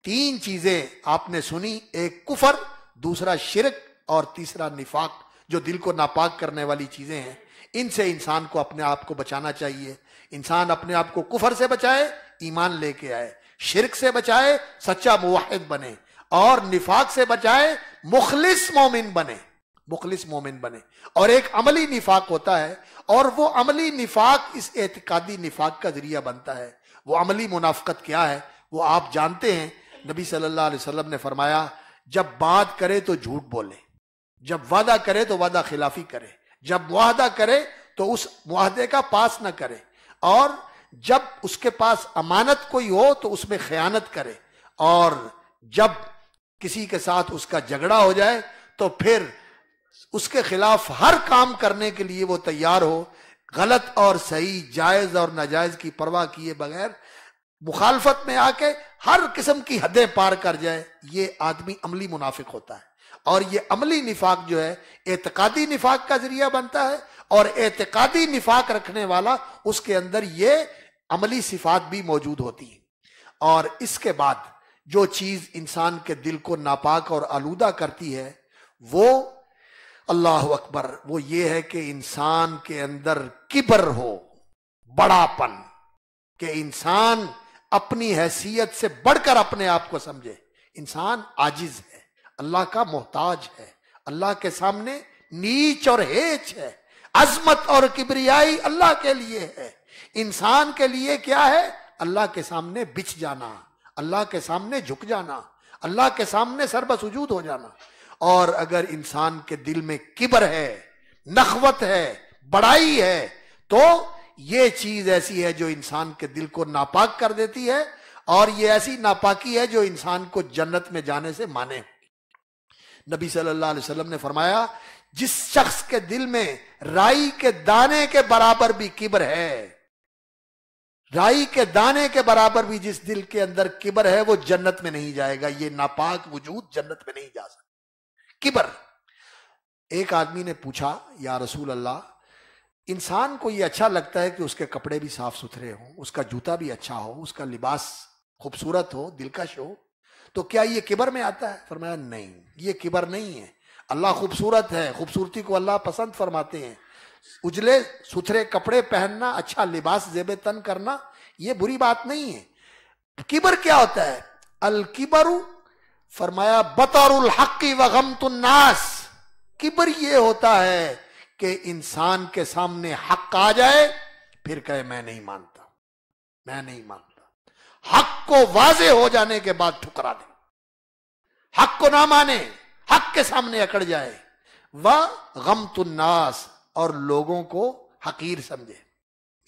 [SPEAKER 2] 3 چیزیں آپ نے سنی، ایک کفر، دوسرا شرک اور تیسرا نفاق، جو دل کو ناپاک کرنے والی چیزیں ہیں. ان سے انسان کو اپنے آپ کو بچانا چاہیے. انسان اپنے آپ کو کفر سے بچائے، ایمان لے کے آئے، شرک سے بچائے، سچا موحد بنے، اور نفاق سے بچائے، مخلص مومن بنے. مخلص مومن بنے. اور ایک عملی نفاق ہوتا ہے، اور وہ عملی نفاق اس اعتقادی نفاق کا ذریعہ بنتا ہے. وہ عملی منافقت کیا ہے وہ آپ جانتے ہیں. نبی صلی اللہ علیہ وسلم نے فرمایا جب بات کرے تو جھوٹ بولے، جب وعدہ کرے تو وعدہ خلافی کرے، جب معاہدہ کرے تو اس معاہدے کا پاس نہ کرے، اور جب اس کے پاس امانت کوئی ہو تو اس میں خیانت کرے، اور جب کسی کے ساتھ اس کا جھگڑا ہو جائے تو پھر اس کے خلاف ہر کام کرنے کے لیے وہ تیار ہو، غلط اور صحیح، جائز اور ناجائز کی پرواہ کیے بغیر مخالفت میں آ کے ہر قسم کی حدیں پار کر جائے. یہ آدمی عملی منافق ہوتا ہے. اور یہ عملی نفاق جو ہے اعتقادی نفاق کا ذریعہ بنتا ہے، اور اعتقادی نفاق رکھنے والا اس کے اندر یہ عملی صفات بھی موجود ہوتی ہیں. اور اس کے بعد جو چیز انسان کے دل کو ناپاک اور آلودہ کرتی ہے وہ اللہ اکبر، وہ یہ ہے کہ انسان کے اندر کبر ہو، بڑا پن، کہ انسان اپنی حیثیت سے بڑھ کر اپنے آپ کو سمجھے. انسان عاجز ہے، اللہ کا محتاج ہے، اللہ کے سامنے نیچ اور ہیچ ہے. عظمت اور کبریائی اللہ کے لیے ہے. انسان کے لیے کیا ہے؟ اللہ کے سامنے بچھ جانا، اللہ کے سامنے جھک جانا، اللہ کے سامنے سر بسجود ہو جانا. اور اگر انسان کے دل میں کبر ہے، نخوت ہے، بڑائی ہے، تو یہ چیز ایسی ہے جو انسان کے دل کو ناپاک کر دیتی ہے، اور یہ ایسی ناپاکی ہے جو انسان کو جنت میں جانے سے مانے. نبی صلی اللہ علیہ وسلم نے فرمایا جس شخص کے دل میں رائی کے دانے کے برابر بھی کبر ہے، رائی کے دانے کے برابر بھی جس دل کے اندر کبر ہے، وہ جنت میں نہیں جائے گا. یہ ناپاک وجود جنت میں نہیں جا سکتا. کبر. ایک آدمی نے پوچھا یا رسول اللہ، انسان کو یہ اچھا لگتا ہے کہ اس کے کپڑے بھی صاف ستھرے ہوں، اس کا جوتا بھی اچھا ہو، اس کا لباس خوبصورت ہو، دلکش ہو، تو کیا یہ کبر میں آتا ہے؟ فرمایا نہیں، یہ کبر نہیں ہے. اللہ خوبصورت ہے، خوبصورتی کو اللہ پسند فرماتے ہیں. اجلے ستھرے کپڑے پہننا، اچھا لباس زیب تن کرنا، یہ بری بات نہیں ہے. کبر کیا ہوتا ہے؟ الکبر فرمایا بطرُ الحق وغمط الناس، کبر یہ ہوتا ہے کہ انسان کے سامنے حق آ جائے پھر کہے میں نہیں مانتا، میں نہیں مانتا، حق کو واضح ہو جانے کے بعد ٹھکرا دے، حق کو نہ مانے، حق کے سامنے اکڑ جائے، وغمط الناس، اور لوگوں کو حقیر سمجھے۔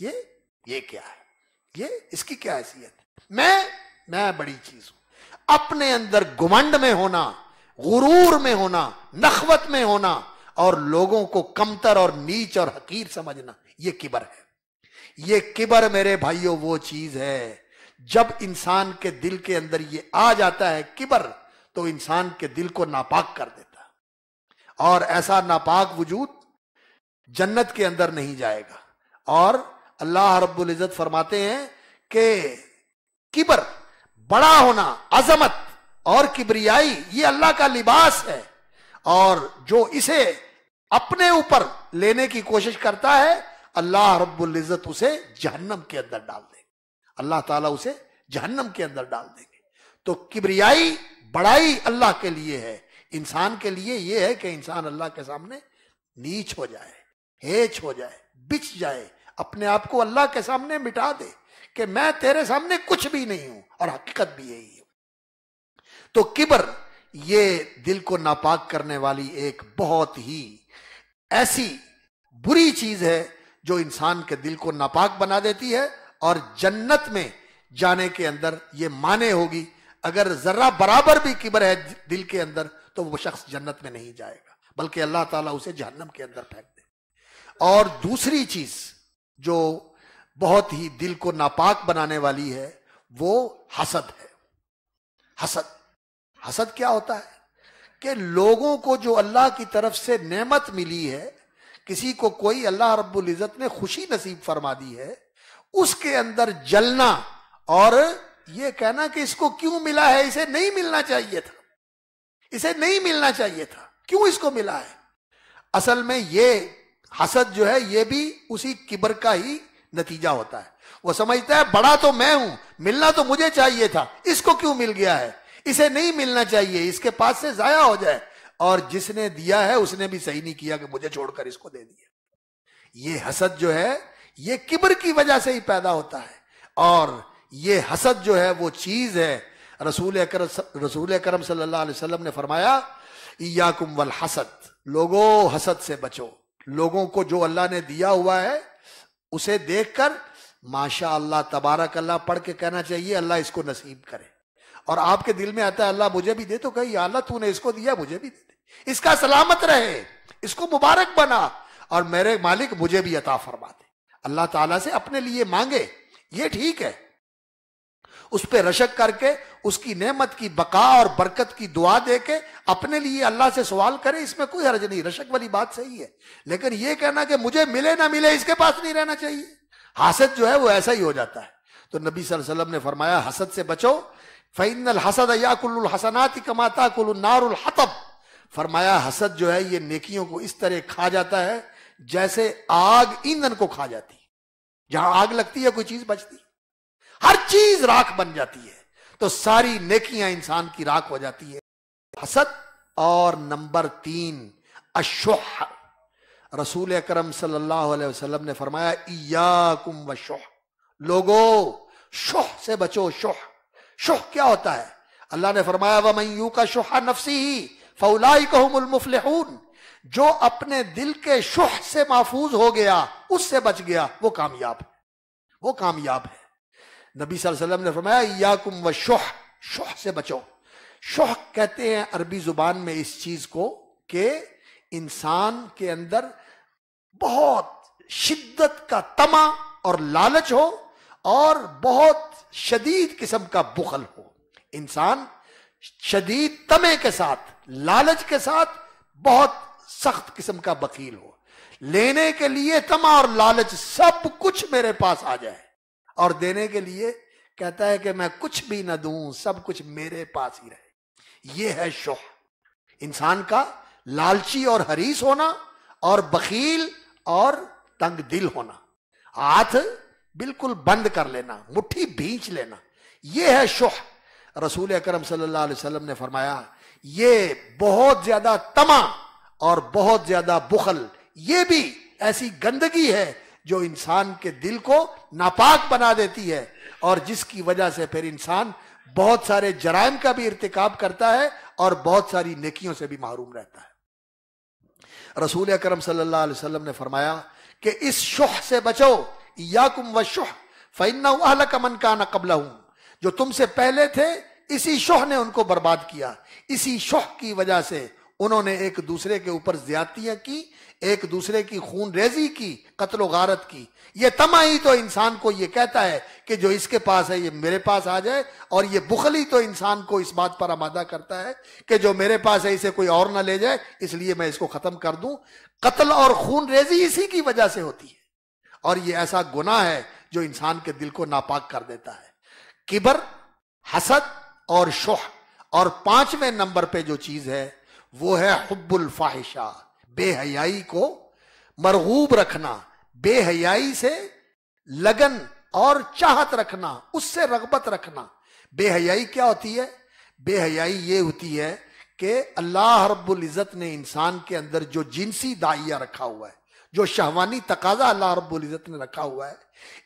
[SPEAKER 2] یہ کیا ہے؟ یہ اس کی کیا حیثیت ہے؟ میں بڑی چیز ہوں۔ اپنے اندر گھمنڈ میں ہونا، غرور میں ہونا، نخوت میں ہونا، اور لوگوں کو کمتر اور نیچ اور حقیر سمجھنا، یہ کبر ہے۔ یہ کبر میرے بھائیوں وہ چیز ہے، جب انسان کے دل کے اندر یہ آ جاتا ہے کبر، تو انسان کے دل کو ناپاک کر دیتا ہے، اور ایسا ناپاک وجود جنت کے اندر نہیں جائے گا۔ اور اللہ رب العزت فرماتے ہیں کہ کبر، بڑا ہونا، عظمت اور کبریائی یہ اللہ کا لباس ہے، اور جو اسے اپنے اوپر لینے کی کوشش کرتا ہے اللہ رب العزت اسے جہنم کے اندر ڈال دیں گے، اللہ تعالیٰ اسے جہنم کے اندر ڈال دیں گے۔ تو کبریائی، بڑائی اللہ کے لیے ہے، انسان کے لیے یہ ہے کہ انسان اللہ کے سامنے نیچ ہو جائے، ہیچ ہو جائے، بچ جائے، اپنے آپ کو اللہ کے سامنے مٹا دے کہ میں تیرے سامنے کچھ بھی نہیں ہوں، اور حقیقت بھی یہی ہے۔ تو کبر یہ دل کو ناپاک کرنے والی ایک بہت ہی ایسی بری چیز ہے جو انسان کے دل کو ناپاک بنا دیتی ہے، اور جنت میں جانے کے اندر یہ مانے ہوگی۔ اگر ذرہ برابر بھی کبر ہے دل کے اندر تو وہ شخص جنت میں نہیں جائے گا، بلکہ اللہ تعالیٰ اسے جہنم کے اندر پھینک دے۔ اور دوسری چیز جو بہت ہی دل کو ناپاک بنانے والی ہے وہ حسد ہے۔ حسد کیا ہوتا ہے کہ لوگوں کو جو اللہ کی طرف سے نعمت ملی ہے، کسی کو کوئی اللہ رب العزت نے خوشی نصیب فرما دی ہے، اس کے اندر جلنا اور یہ کہنا کہ اس کو کیوں ملا ہے، اسے نہیں ملنا چاہیے تھا، اسے نہیں ملنا چاہیے تھا، کیوں اس کو ملا ہے۔ اصل میں یہ حسد جو ہے یہ بھی اسی کبر کا ہی نتیجہ ہوتا ہے۔ وہ سمجھتا ہے بڑا تو میں ہوں، ملنا تو مجھے چاہیے تھا، اس کو کیوں مل گیا ہے، اسے نہیں ملنا چاہیے، اس کے پاس سے ضائع ہو جائے، اور جس نے دیا ہے اس نے بھی صحیح نہیں کیا کہ مجھے چھوڑ کر اس کو دے دیا۔ یہ حسد جو ہے یہ کبر کی وجہ سے ہی پیدا ہوتا ہے، اور یہ حسد جو ہے وہ چیز ہے، رسول اکرم صلی اللہ علیہ وسلم نے فرمایا ایاکم والحسد، لوگو حسد سے بچو۔ لوگوں کو جو اللہ نے دیا ہوا ہے اسے دیکھ کر ماشاء اللہ تبارک اللہ پڑھ کے کہنا چاہیے اللہ اس کو نصیب کرے، اور آپ کے دل میں آتا ہے اللہ مجھے بھی دے، تو کہیں یا اللہ تو نے اس کو دیا مجھے بھی دے دے، اس کا سلامت رہے، اس کو مبارک بنا، اور میرے مالک مجھے بھی عطا فرما دے۔ اللہ تعالیٰ سے اپنے لیے مانگے، یہ ٹھیک ہے، اس پہ رشک کر کے اس کی نعمت کی بقا اور برکت کی دعا دے کے اپنے لیے اللہ سے سوال کرے، اس میں کوئی حرج نہیں، رشک والی بات صحیح ہے۔ لیکن یہ کہنا کہ مجھے ملے نہ ملے اس کے پاس نہیں رہنا چاہیے، حسد جو ہے وہ ایسا ہی ہو جاتا ہے۔ تو نبی صلی اللہ علیہ وسلم نے فرمایا حسد سے بچو، فَإِنَّ الْحَسَدَ يَأْكُلُ الْحَسَنَاتِ كَمَا تَأْكُلُ النَّارُ الْحَطَبَ، فرمایا حسد جو ہے یہ نیکیوں کو اس طرح کھا جاتا ہے جیسے آگ ایندھن کو کھا جاتی ہے، جہاں آگ لگتی ہے کوئی چیز بچتی، ہر چیز راکھ بن جاتی ہے، تو ساری نیکیاں انسان کی راکھ ہو جاتی ہے۔ حسد۔ اور نمبر 3 الشح، رسول اکرم صلی اللہ علیہ وسلم نے فرمایا ایاکم والشح، لوگو شح سے بچو۔ شح کیا ہوتا ہے؟ اللہ نے فرمایا وَمَن یُوقَ شُحَّ نَفْسِهِ فَأُولَٰئِکَ هُمُ الْمُفْلِحُونَ، جو اپنے دل کے شح سے محفوظ ہو گیا، اس سے بچ گیا، وہ کامیاب ہے، وہ کامیاب ہے۔ نبی صلی اللہ علیہ وسلم نے فرمایا ایاکم والشح، شح سے بچو۔ شح کہتے ہیں عربی زبان میں اس چیز کو کہ انسان کے اندر بہت شدت کا طمع اور لالچ ہو، اور بہت شدید قسم کا بخل ہو۔ انسان شدید طمع کے ساتھ، لالچ کے ساتھ بہت سخت قسم کا بخیل ہو، لینے کے لیے طمع اور لالچ، سب کچھ میرے پاس آ جائے، اور دینے کے لیے کہتا ہے کہ میں کچھ بھی نہ دوں، سب کچھ میرے پاس ہی رہے۔ یہ ہے شح، انسان کا لالچی اور حریص ہونا، اور بخیل اور تنگ دل ہونا، ہاتھ بالکل بند کر لینا، مٹھی بھینچ لینا، یہ ہے شح۔ رسول اکرم صلی اللہ علیہ وسلم نے فرمایا یہ بہت زیادہ طمع اور بہت زیادہ بخل یہ بھی ایسی گندگی ہے جو انسان کے دل کو ناپاک بنا دیتی ہے، اور جس کی وجہ سے پھر انسان بہت سارے جرائم کا بھی ارتکاب کرتا ہے اور بہت ساری نیکیوں سے بھی محروم رہتا ہے۔ رسول اکرم صلی اللہ علیہ وسلم نے فرمایا کہ اس شح سے بچو، ایاکم والشح فإنہ اہلک من کان قبلہم، جو تم سے پہلے تھے اسی شح نے ان کو برباد کیا، اسی شح کی وجہ سے انہوں نے ایک دوسرے کے اوپر زیادتیاں کی، ایک دوسرے کی خون ریزی کی، قتل و غارت کی۔ یہ طمع ہی تو انسان کو یہ کہتا ہے کہ جو اس کے پاس ہے یہ میرے پاس آ جائے، اور یہ بخل ہی تو انسان کو اس بات پر آمادہ کرتا ہے کہ جو میرے پاس ہے اسے کوئی اور نہ لے جائے، اس لیے میں اس کو ختم کر دوں۔ قتل اور خون ریزی اسی کی وجہ سے ہوتی ہے، اور یہ ایسا گناہ ہے جو انسان کے دل کو ناپاک کر دیتا ہے۔ کبر، حسد اور شح، اور 5ویں نمبر پہ جو چیز ہے وہ ہے حب الفاحشہ، بے حیائی کو مرغوب رکھنا، بے حیائی سے لگن اور چاہت رکھنا، اس سے رغبت رکھنا۔ بے حیائی کیا ہوتی ہے؟ بے حیائی یہ ہوتی ہے کہ اللہ رب العزت نے انسان کے اندر جو جنسی داعیہ رکھا ہوا ہے، جو شہوانی تقاضا اللہ رب العزت نے رکھا ہوا ہے،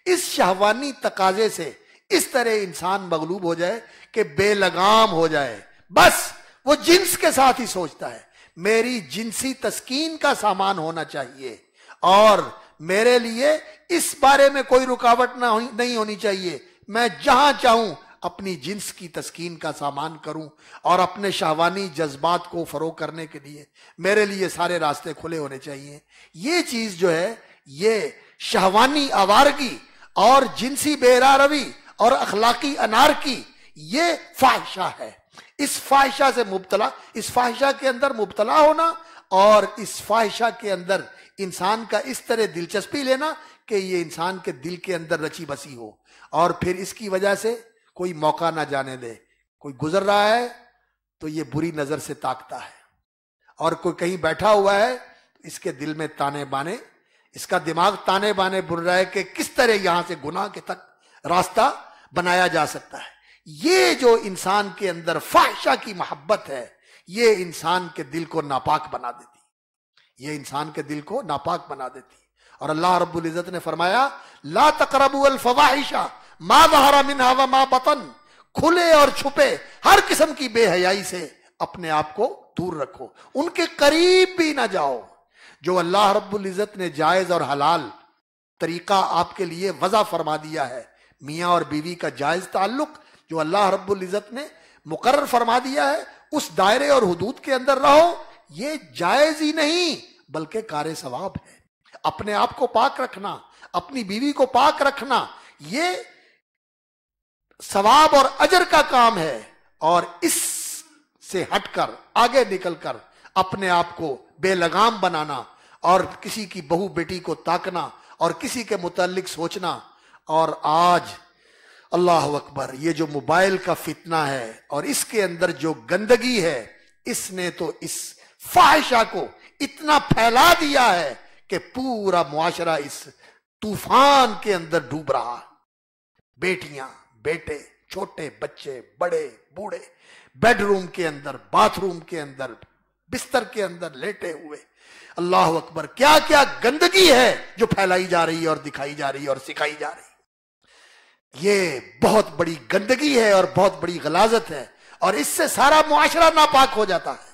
[SPEAKER 2] اس شہوانی تقاضے سے اس طرح انسان مغلوب ہو جائے کہ بے لگام ہو جائے، بس وہ جنس کے ساتھ ہی سوچتا ہے میری جنسی تسکین کا سامان ہونا چاہیے، اور میرے لیے اس بارے میں کوئی رکاوٹ نہیں ہونی چاہیے، میں جہاں چاہوں اپنی جنس کی تسکین کا سامان کروں، اور اپنے شہوانی جذبات کو فروغ کرنے کے لیے میرے لیے سارے راستے کھلے ہونے چاہیے۔ یہ چیز جو ہے یہ شہوانی آوارگی اور جنسی بے روی اور اخلاقی انارکی، یہ فاحشہ ہے۔ اس فاحشہ سے مبتلا، اس فاحشہ کے اندر مبتلا ہونا، اور اس فاحشہ کے اندر انسان کا اس طرح دلچسپی لینا کہ یہ انسان کے دل کے اندر رچی بسی ہو، اور پھر اس کی وجہ سے کوئی موقع نہ جانے دے۔ کوئی گزر رہا ہے تو یہ بری نظر سے تاکتا ہے، اور کوئی کہیں بیٹھا ہوا ہے تو اس کے دل میں تانے بانے، اس کا دماغ تانے بانے بن رہا ہے کہ کس طرح یہاں سے گناہ کے تک راستہ بنایا جا سکتا ہے۔ یہ جو انسان کے اندر فاحشہ کی محبت ہے، یہ انسان کے دل کو ناپاک بنا دیتی، یہ انسان کے دل کو ناپاک بنا دیتی۔ اور اللہ رب العزت نے فرمایا لا تقربوا الفواحش ما ظہر منها وما بطن، کھلے اور چھپے ہر قسم کی بے حیائی سے اپنے آپ کو دور رکھو، ان کے قریب بھی نہ جاؤ۔ جو اللہ رب العزت نے جائز اور حلال طریقہ آپ کے لیے وضع فرما دیا ہے، میاں اور بیوی کا جائز تعلق جو اللہ رب العزت نے مقرر فرما دیا ہے، اس دائرے اور حدود کے اندر رہو، یہ جائز ہی نہیں بلکہ کار ثواب ہے۔ اپنے آپ کو پاک رکھنا، اپنی بیوی کو پاک رکھنا، یہ ثواب اور اجر کا کام ہے، اور اس سے ہٹ کر آگے نکل کر اپنے آپ کو بے لگام بنانا، اور کسی کی بہو بیٹی کو تاکنا، اور کسی کے متعلق سوچنا۔ اور آج اللہ اکبر، یہ جو موبائل کا فتنہ ہے اور اس کے اندر جو گندگی ہے، اس نے تو اس فاحشہ کو اتنا پھیلا دیا ہے کہ پورا معاشرہ اس طوفان کے اندر ڈوب رہا۔ بیٹیاں، بیٹے، چھوٹے بچے، بڑے بوڑھے، بیڈ روم کے اندر، باتھ روم کے اندر، بستر کے اندر لیٹے ہوئے، اللہ اکبر، کیا کیا گندگی ہے جو پھیلائی جا رہی ہے اور دکھائی جا رہی ہے اور سکھائی جا رہی ہے۔ یہ بہت بڑی گندگی ہے اور بہت بڑی غلاظت ہے، اور اس سے سارا معاشرہ ناپاک ہو جاتا ہے۔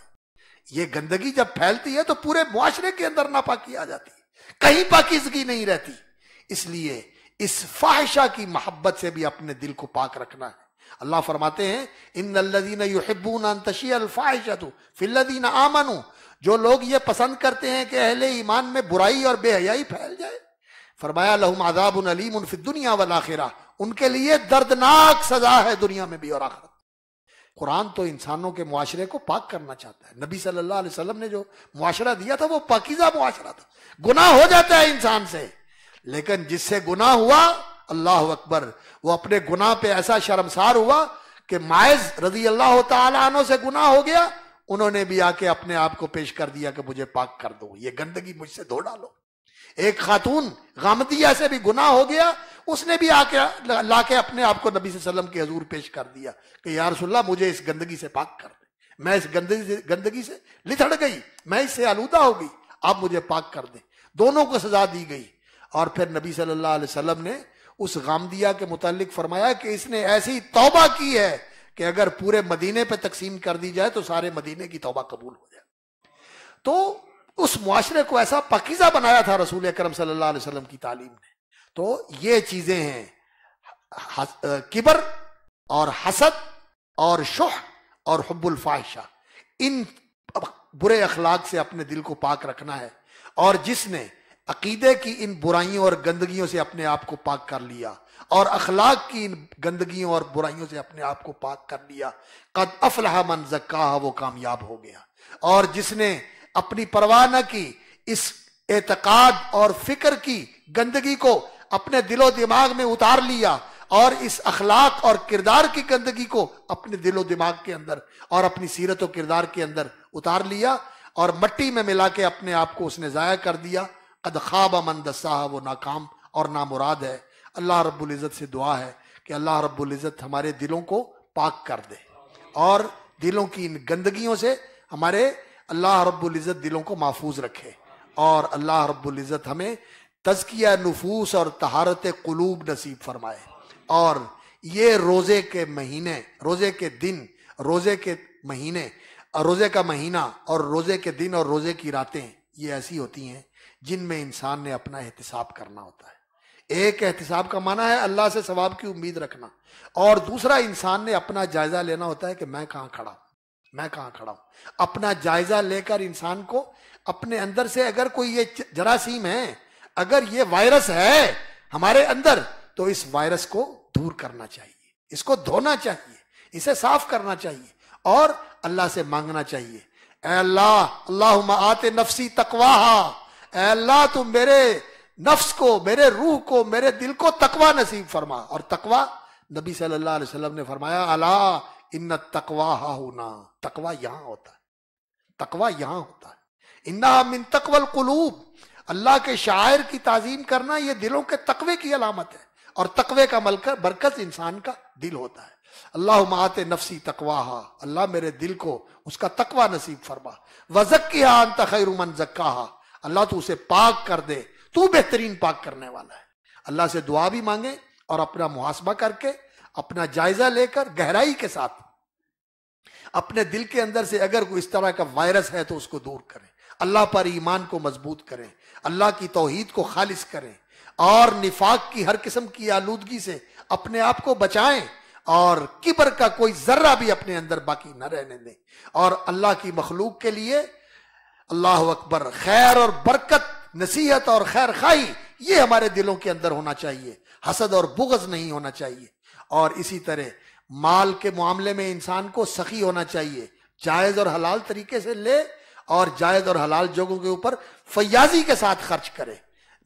[SPEAKER 2] یہ گندگی جب پھیلتی ہے تو پورے معاشرے کے اندر ناپاکی آ جاتی ہے، کہیں پاکیزگی نہیں رہتی۔ اس لیے اس فاحشہ کی محبت سے بھی اپنے دل کو پاک رکھنا ہے۔ اللہ فرماتے ہیں ان الذین یحبون ان تشیع الفاحشۃ فی الذین آمنوا، جو لوگ یہ پسند کرتے ہیں کہ اہل ایمان میں برائی اور بے حیائی پھیل جائے، فرمایا لہم عذاب علیم فی الدنیا والآخرہ، ان کے لیے دردناک سزا ہے دنیا میں بھی اور آخرت۔ قرآن تو انسانوں کے معاشرے کو پاک کرنا چاہتا ہے۔ نبی صلی اللہ علیہ وسلم نے جو معاشرہ دیا تھا وہ پاکیزہ معاشرہ تھا۔ گناہ ہو جاتا ہے انسان سے، لیکن جس سے گناہ ہوا، اللہ اکبر، وہ اپنے گناہ پہ ایسا شرمسار ہوا کہ معاذ رضی اللہ تعالیٰ عنہ سے گناہ ہو گیا، انہوں نے بھی آ کے اپنے آپ کو پیش کر دیا کہ مجھے پاک کر دو، یہ گندگی مجھ سے دھو ڈالو۔ ایک خاتون غامدیہ سے بھی گناہ ہو گیا، اس نے بھی لا کے اپنے آپ کو نبی صلی اللہ علیہ وسلم کے حضور پیش کر دیا کہ یا رسول اللہ مجھے اس گندگی سے پاک کر دیں، میں اس گندگی سے لتھڑ گئی، میں اس سے آلودہ ہو گئی، آپ مجھے پاک کر دیں۔ دونوں کو سزا دی گئی۔ اور پھر نبی صلی اللہ علیہ وسلم نے اس غامدیہ کے متعلق فرمایا کہ اس نے ایسی توبہ کی ہے کہ اگر پورے مدینے پہ تقسیم کر دی جائے تو سارے مدینے کی توبہ قبول ہو جائے۔ تو اس معاشرے کو ایسا پاکیزہ بنایا تھا رسول اکرم صلی اللہ علیہ وسلم کی تعلیم نے۔ تو یہ چیزیں ہیں، کبر اور حسد اور شح اور حب الفاحشہ، ان برے اخلاق سے اپنے دل کو پاک رکھنا ہے۔ اور جس نے عقیدے کی ان برائیوں اور گندگیوں سے اپنے آپ کو پاک کر لیا اور اخلاق کی ان گندگیوں اور برائیوں سے اپنے آپ کو پاک کر لیا، قد افلح من زکاہا، وہ کامیاب ہو گیا۔ اور جس نے اپنی پرواہ نہ کی، اس اعتقاد اور فکر کی گندگی کو اپنے دل و دماغ میں اتار لیا اور اس اخلاق اور کردار کی گندگی کو اپنے دل و دماغ کے اندر اور اپنی سیرت و کردار کے اندر اتار لیا اور مٹی میں ملا کے اپنے آپ کو اس نے ضائع کر دیا، قد خواب من دساہا، وہ ناکام اور نامراد ہے۔ اللہ رب العزت سے دعا ہے کہ اللہ رب العزت ہمارے دلوں کو پاک کر دے اور دلوں کی ان گندگیوں سے ہمارے اللہ رب العزت دلوں کو محفوظ رکھے، اور اللہ رب العزت ہمیں تزکیہ نفوس اور طہارت قلوب نصیب فرمائے۔ اور یہ روزے کے مہینے، روزے کے دن، روزے کے مہینے، روزے کا مہینہ اور روزے کے دن اور روزے کی راتیں یہ ایسی ہوتی ہیں جن میں انسان نے اپنا احتساب کرنا ہوتا ہے۔ ایک احتساب کا معنی ہے اللہ سے ثواب کی امید رکھنا، اور دوسرا انسان نے اپنا جائزہ لینا ہوتا ہے کہ میں کہاں کھڑا ہوں، میں کہاں کھڑا ہوں۔ اپنا جائزہ لے کر انسان کو اپنے اندر سے اگر کوئی یہ جراثیم ہے، اگر یہ وائرس ہے ہمارے اندر، تو اس وائرس کو دور کرنا چاہیے، اس کو دھونا چاہیے، اسے صاف کرنا چاہیے اور اللہ سے مانگنا چاہیے، اے اللہ اللہم آت نفسی تقواہا، اے اللہ تو میرے نفس کو، میرے روح کو، میرے دل کو تقوی نصیب فرما۔ اور تقوی نبی صلی اللہ علیہ وسلم نے فرمایا الا ان التقوی ہا ہونا، تقوی یہاں ہوتا ہے، تقوی یہاں ہوتا ہے۔ انہا من تقوی القلوب، اللہ کے شاعر کی تعظیم کرنا یہ دلوں کے تقوی کی علامت ہے، اور تقوی کا برکت انسان کا دل ہوتا ہے۔ اللہم آت نفسی تقواہا، اللہ میرے دل کو اس کا تقوی نصیب فرما، وزکیہا انت خیر من زکاہا، اللہ تو اسے پاک کر دے، تو بہترین پاک کرنے والا ہے۔ اللہ سے دعا بھی مانگیں اور اپنا محاسبہ کر کے، اپنا جائزہ لے کر گہرائی کے ساتھ اپنے دل کے اندر سے اگر کوئی اس طرح کا وائرس ہے تو اس کو دور کریں، اللہ پر ایمان کو مضبوط کریں، اللہ کی توحید کو خالص کریں، اور نفاق کی ہر قسم کی آلودگی سے اپنے آپ کو بچائیں، اور کبر کا کوئی ذرہ بھی اپنے اندر باقی نہ رہنے دیں، اور اللہ کی مخلوق کے لیے اللہ اکبر خیر اور برکت، نصیحت اور خیر خواہی یہ ہمارے دلوں کے اندر ہونا چاہیے، حسد اور بغض نہیں ہونا چاہیے۔ اور اسی طرح مال کے معاملے میں انسان کو سخی ہونا چاہیے، جائز اور حلال طریقے سے لے اور جائز اور حلال جگہوں کے اوپر فیاضی کے ساتھ خرچ کرے،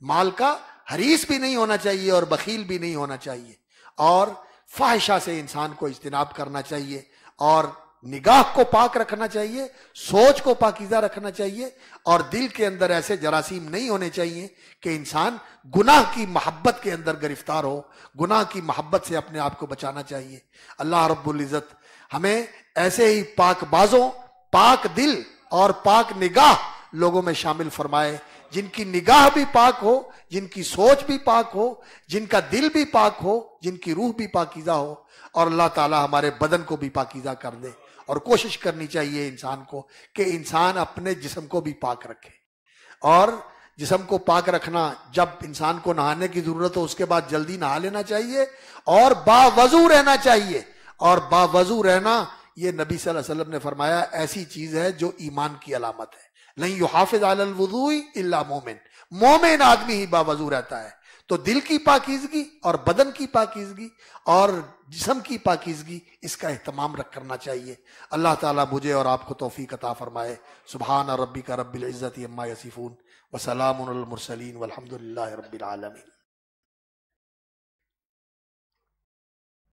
[SPEAKER 2] مال کا حریص بھی نہیں ہونا چاہیے اور بخیل بھی نہیں ہونا چاہیے، اور فاحشہ سے انسان کو اجتناب کرنا چاہیے، اور نگاہ کو پاک رکھنا چاہیے، سوچ کو پاکیزہ رکھنا چاہیے، اور دل کے اندر ایسے جراثیم نہیں ہونے چاہیے کہ انسان گناہ کی محبت کے اندر گرفتار ہو، گناہ کی محبت سے اپنے آپ کو بچانا چاہیے۔ اللہ رب العزت ہمیں ایسے ہی پاک بازوں، پاک دل اور پاک نگاہ لوگوں میں شامل فرمائے، جن کی نگاہ بھی پاک ہو، جن کی سوچ بھی پاک ہو، جن کا دل بھی پاک ہو، جن کی روح بھی پاکیزہ ہو، اور اللہ تعالی ہمارے بدن کو بھی پاکیزہ کر دے۔ اور کوشش کرنی چاہیے انسان کو کہ انسان اپنے جسم کو بھی پاک رکھے، اور جسم کو پاک رکھنا، جب انسان کو نہانے کی ضرورت ہو اس کے بعد جلدی نہا لینا چاہیے، اور باوضو رہنا چاہیے۔ اور باوضو رہنا یہ نبی صلی اللہ علیہ وسلم نے فرمایا ایسی چیز ہے جو ایمان کی علامت ہے، لن یحافظ علی الوضوء الا مومن، مومن آدمی ہی باوضو رہتا ہے۔ تو دل کی پاکیزگی اور بدن کی پاکیزگی اور جسم کی پاکیزگی، اس کا اہتمام کرنا چاہیے۔ اللہ تعالیٰ مجھے اور آپ کو توفیق عطا فرمائے۔ سبحان ربک رب العزت عما یصفون وسلام علی المرسلین والحمد للہ رب العالمین۔